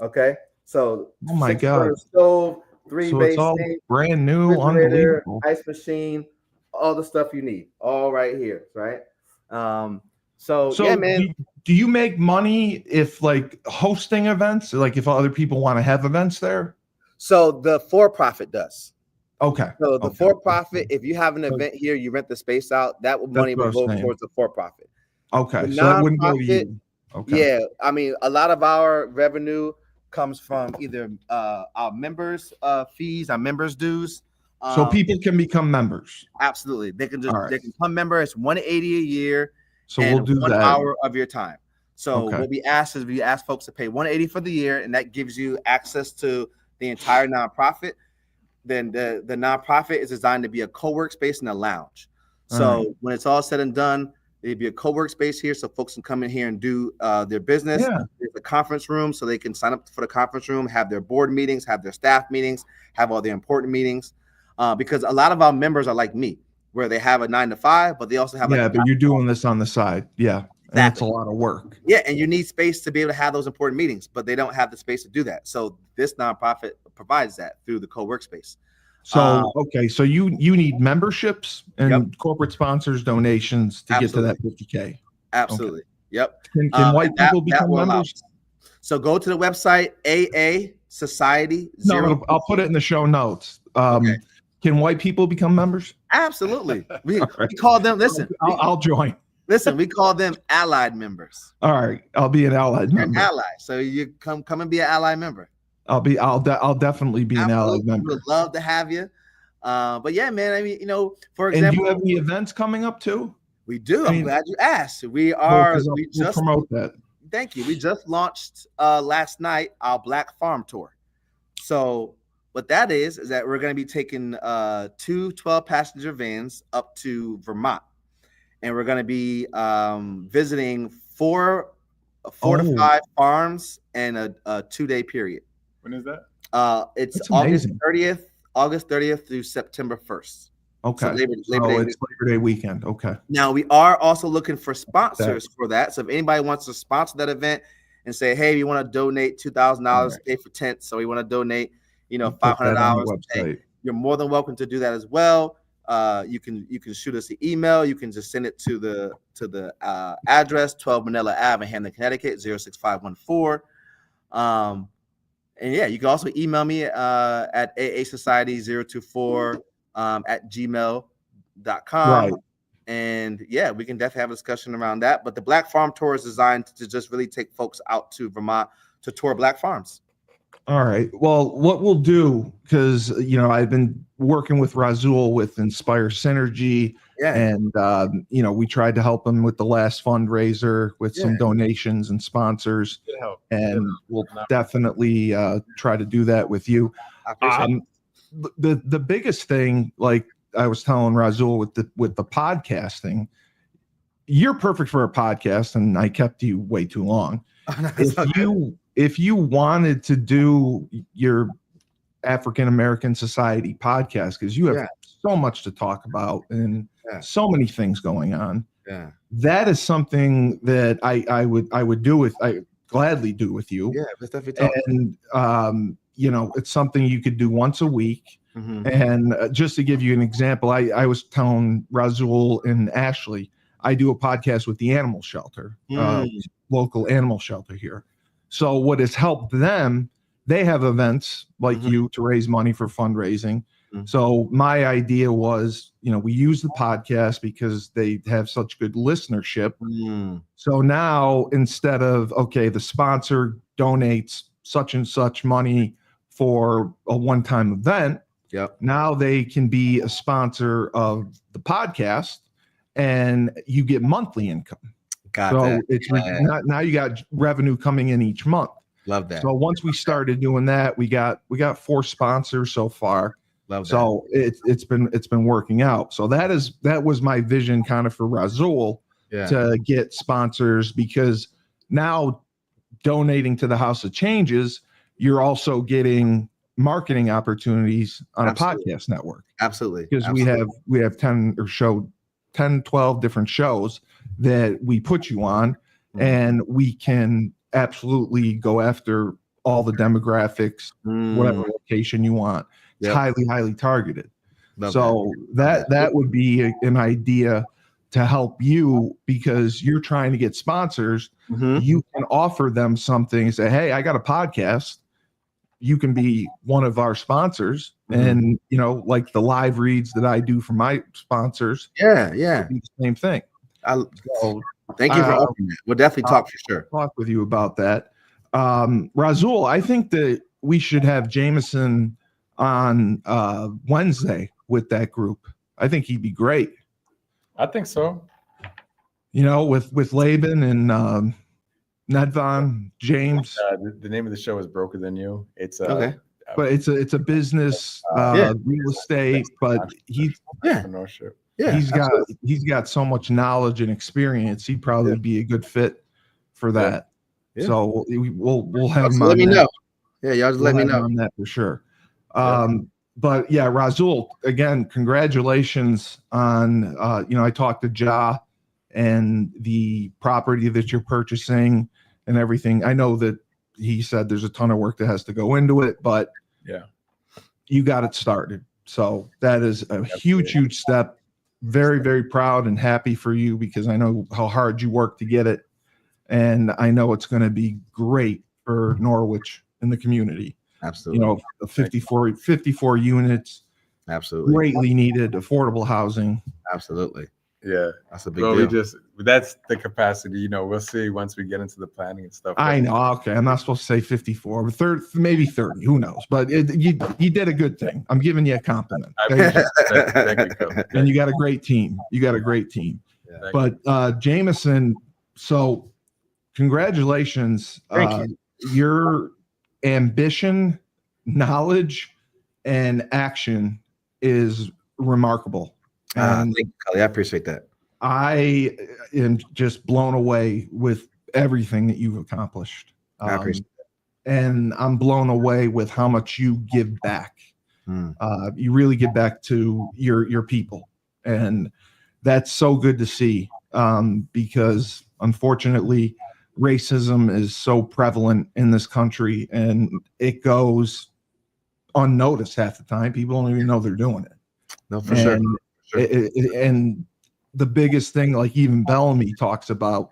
Okay, so oh my God, stove, 3 so base it's all sink, brand new, unbelievable. ice machine, all the stuff you need, all right here, right? So yeah, man. Do you make money if like hosting events, like if other people want to have events there? So the for-profit does. Okay. So the for-profit, if you have an event here, you rent the space out, that money will go towards the for-profit. Okay. So that wouldn't go to you. Okay. Yeah, I mean, a lot of our revenue comes from either our members' fees, our members' dues. So people can become members. Absolutely, they can they can become members. It's $180 a year. So we'll do 1 that. hour of your time. So what we ask is we ask folks to pay $180 for the year, and that gives you access to the entire nonprofit. Then the nonprofit is designed to be a co-work space and a lounge. So when it's all said and done, it'd be a co-work space here, so folks can come in here and do their business. Yeah. There's a conference room, so they can sign up for the conference room, have their board meetings, have their staff meetings, have all the important meetings. Because a lot of our members are like me, where they have a 9-to-5, but they also have but you're doing this on the side. Yeah. Exactly. That's a lot of work. Yeah, and you need space to be able to have those important meetings, but they don't have the space to do that. So this nonprofit provides that through the co-workspace. So so you need memberships and corporate sponsors, donations to get to that 50K. Absolutely. Okay. Yep. Can white people become members? So go to the website AA Society. No, I'll put it in the show notes. Can white people become members? Absolutely. We call them. Listen, I'll join. Listen, we call them allied members. All right, I'll be an allied member. Ally, so you come and be an allied member. I'll definitely be an allied member. We'd love to have you. But yeah, man. I mean, for example, and do you have any events coming up too? We do. I'm glad you asked. We are. We just promote that. Thank you. We just launched last night our Black Farm Tour. So what that is that we're going to be taking 2 12-passenger vans up to Vermont. And we're going to be visiting 4 to 5 farms in a 2-day period. When is that? It's August 30th through September 1st. Okay. So it's Labor Day weekend. Okay. Now we are also looking for sponsors for that. So if anybody wants to sponsor that event and say, hey, we want to donate $2,000 pay for tents, so we want to donate, $500. Hey, you're more than welcome to do that as well. You can shoot us an email. You can just send it to the address 12 Manila Ave in Hamden, Connecticut 06514. And yeah, you can also email me at aasociety024 at gmail.com. Right. And yeah, we can definitely have a discussion around that. But the Black Farm Tour is designed to just really take folks out to Vermont to tour Black farms. All right. Well, what we'll do, because I've been working with Razul with Inspire Synergy, and we tried to help him with the last fundraiser with some donations and sponsors, and we'll definitely try to do that with you. The biggest thing, like I was telling Razul with the podcasting, you're perfect for a podcast, and I kept you way too long. If you wanted to do your African American Society podcast, because you have so much to talk about and so many things going on, that is something that I would do with, I gladly do with you. Yeah, that's definitely and it's something you could do once a week. Mm-hmm. And just to give you an example, I was telling Razul and Ashley, I do a podcast with the animal shelter, local animal shelter here. So what has helped them, they have events like you to raise money for fundraising. So my idea was, we use the podcast because they have such good listenership. So now instead of, the sponsor donates such and such money for a one-time event, now they can be a sponsor of the podcast and you get monthly income. It's now you got revenue coming in each month. Love that. So once we started doing that, we got 4 sponsors so far. Love that. So it's been working out. So that was my vision kind of for Razul to get sponsors, because now donating to the House of Changes, you're also getting marketing opportunities on Absolutely. a podcast network. Absolutely. Because we have 10, 12 different shows that we put you on, and we can absolutely go after all the demographics, whatever location you want. It's highly targeted. So that would be an idea to help you, because you're trying to get sponsors. You can offer them something, say, hey, I got a podcast. You can be one of our sponsors. And, like the live reads that I do for my sponsors. Yeah. The same thing. So, thank you for offering that. We'll definitely talk for sure. Talk with you about that. Razul, I think that we should have Jameson on Wednesday with that group. I think he'd be great. I think so. With Laban and Nedvan, James. The name of the show is Broker Than You. It's okay. But it's a business, real estate, but he's entrepreneurship. Yeah, he's got so much knowledge and experience. He'd probably be a good fit for that. Yeah. So we'll have him on. Let me know. Yeah, y'all just let me know on that for sure. But yeah, Razul, again, congratulations on I talked to Jah and the property that you're purchasing and everything. I know that he said there's a ton of work that has to go into it, but you got it started. So that is a huge step. Very, very proud and happy for you, because I know how hard you work to get it. And I know it's going to be great for Norwich and the community. Absolutely. 54 units. Absolutely. Greatly needed affordable housing. Absolutely. Yeah. That's a big deal. That's the capacity, we'll see once we get into the planning and stuff. I know. Okay. I'm not supposed to say 54, but maybe 30, who knows? But you did a good thing. I'm giving you a compliment. Thank you. And you got a great team. Yeah. But Jameson, so congratulations. Thank you. Your ambition, knowledge, and action is remarkable. Thank you, Cully. I appreciate that. I am just blown away with everything that you've accomplished. I appreciate that. And I'm blown away with how much you give back. You really give back to your people. And that's so good to see, because unfortunately, racism is so prevalent in this country, and it goes unnoticed half the time. People don't even know they're doing it. No, for sure. And the biggest thing, like even Bellamy talks about,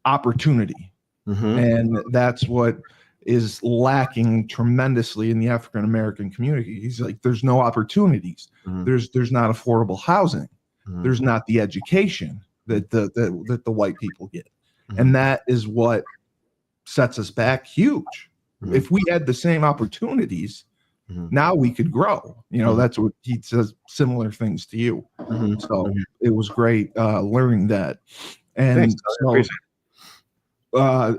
opportunity. And that's what is lacking tremendously in the African-American community. He's like, there's no opportunities. There's not affordable housing. There's not the education that the white people get. And that is what sets us back huge. If we had the same opportunities, now we could grow. That's what he says, similar things to you. So it was great learning that. And thanks, so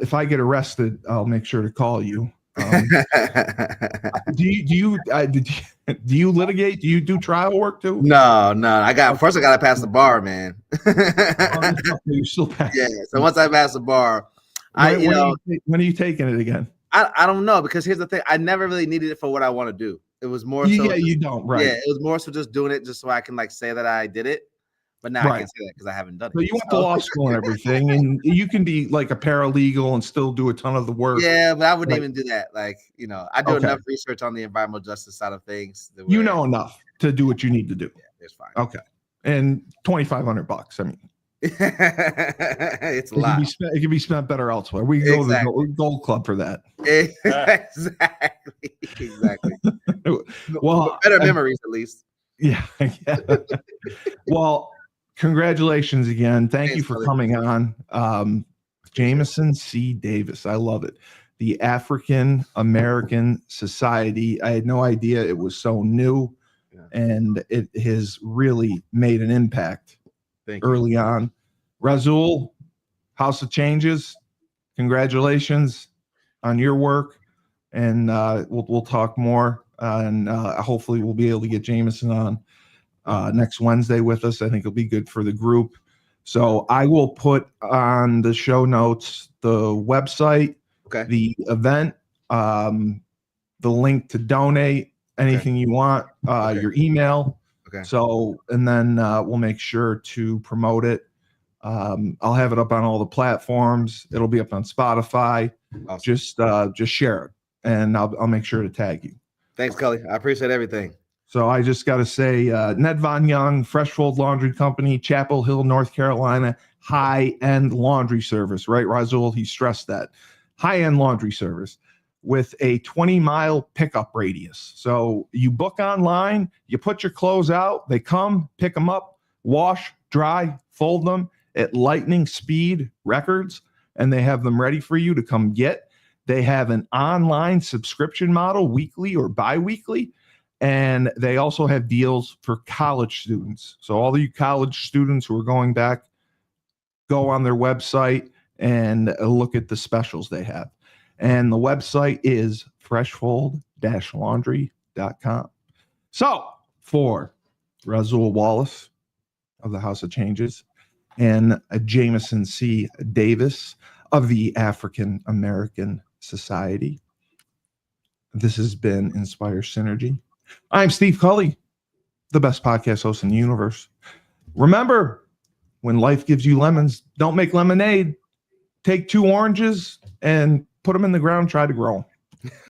if I get arrested, I'll make sure to call you. Do you litigate? Do you do trial work too? No. First I got to pass the bar, man. You still pass. Yeah. So once I pass the bar, when are you taking it again? I don't know, because here's the thing. I never really needed it for what I want to do. It was more so. Yeah, you don't, right? Yeah, it was more so just doing it just so I can say that I did it. But now I can't say that because I haven't done it. So you went to law school and everything, and you can be like a paralegal and still do a ton of the work. Yeah, but I wouldn't even do that. I do enough research on the environmental justice side of things. You know enough to do what you need to do. Yeah, it's fine. Okay, and $2,500. I mean, it's a lot. It can be spent better elsewhere. We can go to the Gold Club for that. Exactly. Well, better memories at least. Yeah. Well, congratulations again. Thanks you for coming on. Jameson C. Davis. I love it. The African American Society. I had no idea it was so new, and it has really made an impact early on. Razul, House of Changes, congratulations on your work, and we'll talk more and hopefully we'll be able to get Jameson on next Wednesday with us. I think it'll be good for the group. So I will put on the show notes the website, Okay. the event, the link to donate, anything you want, your email. Okay. So, and then we'll make sure to promote it. I'll have it up on all the platforms. It'll be up on Spotify. Awesome. Just share it, and I'll make sure to tag you. Thanks, Cully. I appreciate everything. So I just got to say, Ned Von Young, Fresh Fold Laundry Company, Chapel Hill, North Carolina, high-end laundry service, right, Razul? He stressed that. High-end laundry service with a 20-mile pickup radius. So you book online, you put your clothes out, they come, pick them up, wash, dry, fold them at lightning speed records, and they have them ready for you to come get. They have an online subscription model, weekly or bi-weekly. And they also have deals for college students. So all of you college students who are going back, go on their website and look at the specials they have. And the website is freshfold-laundry.com. So for Razul Wallace of the House of Changes and Jameson C. Davis of the African American Society, this has been Inspire Synergy. I'm Steve Cully, the best podcast host in the universe. Remember, when life gives you lemons, don't make lemonade. Take 2 oranges and put them in the ground, try to grow them.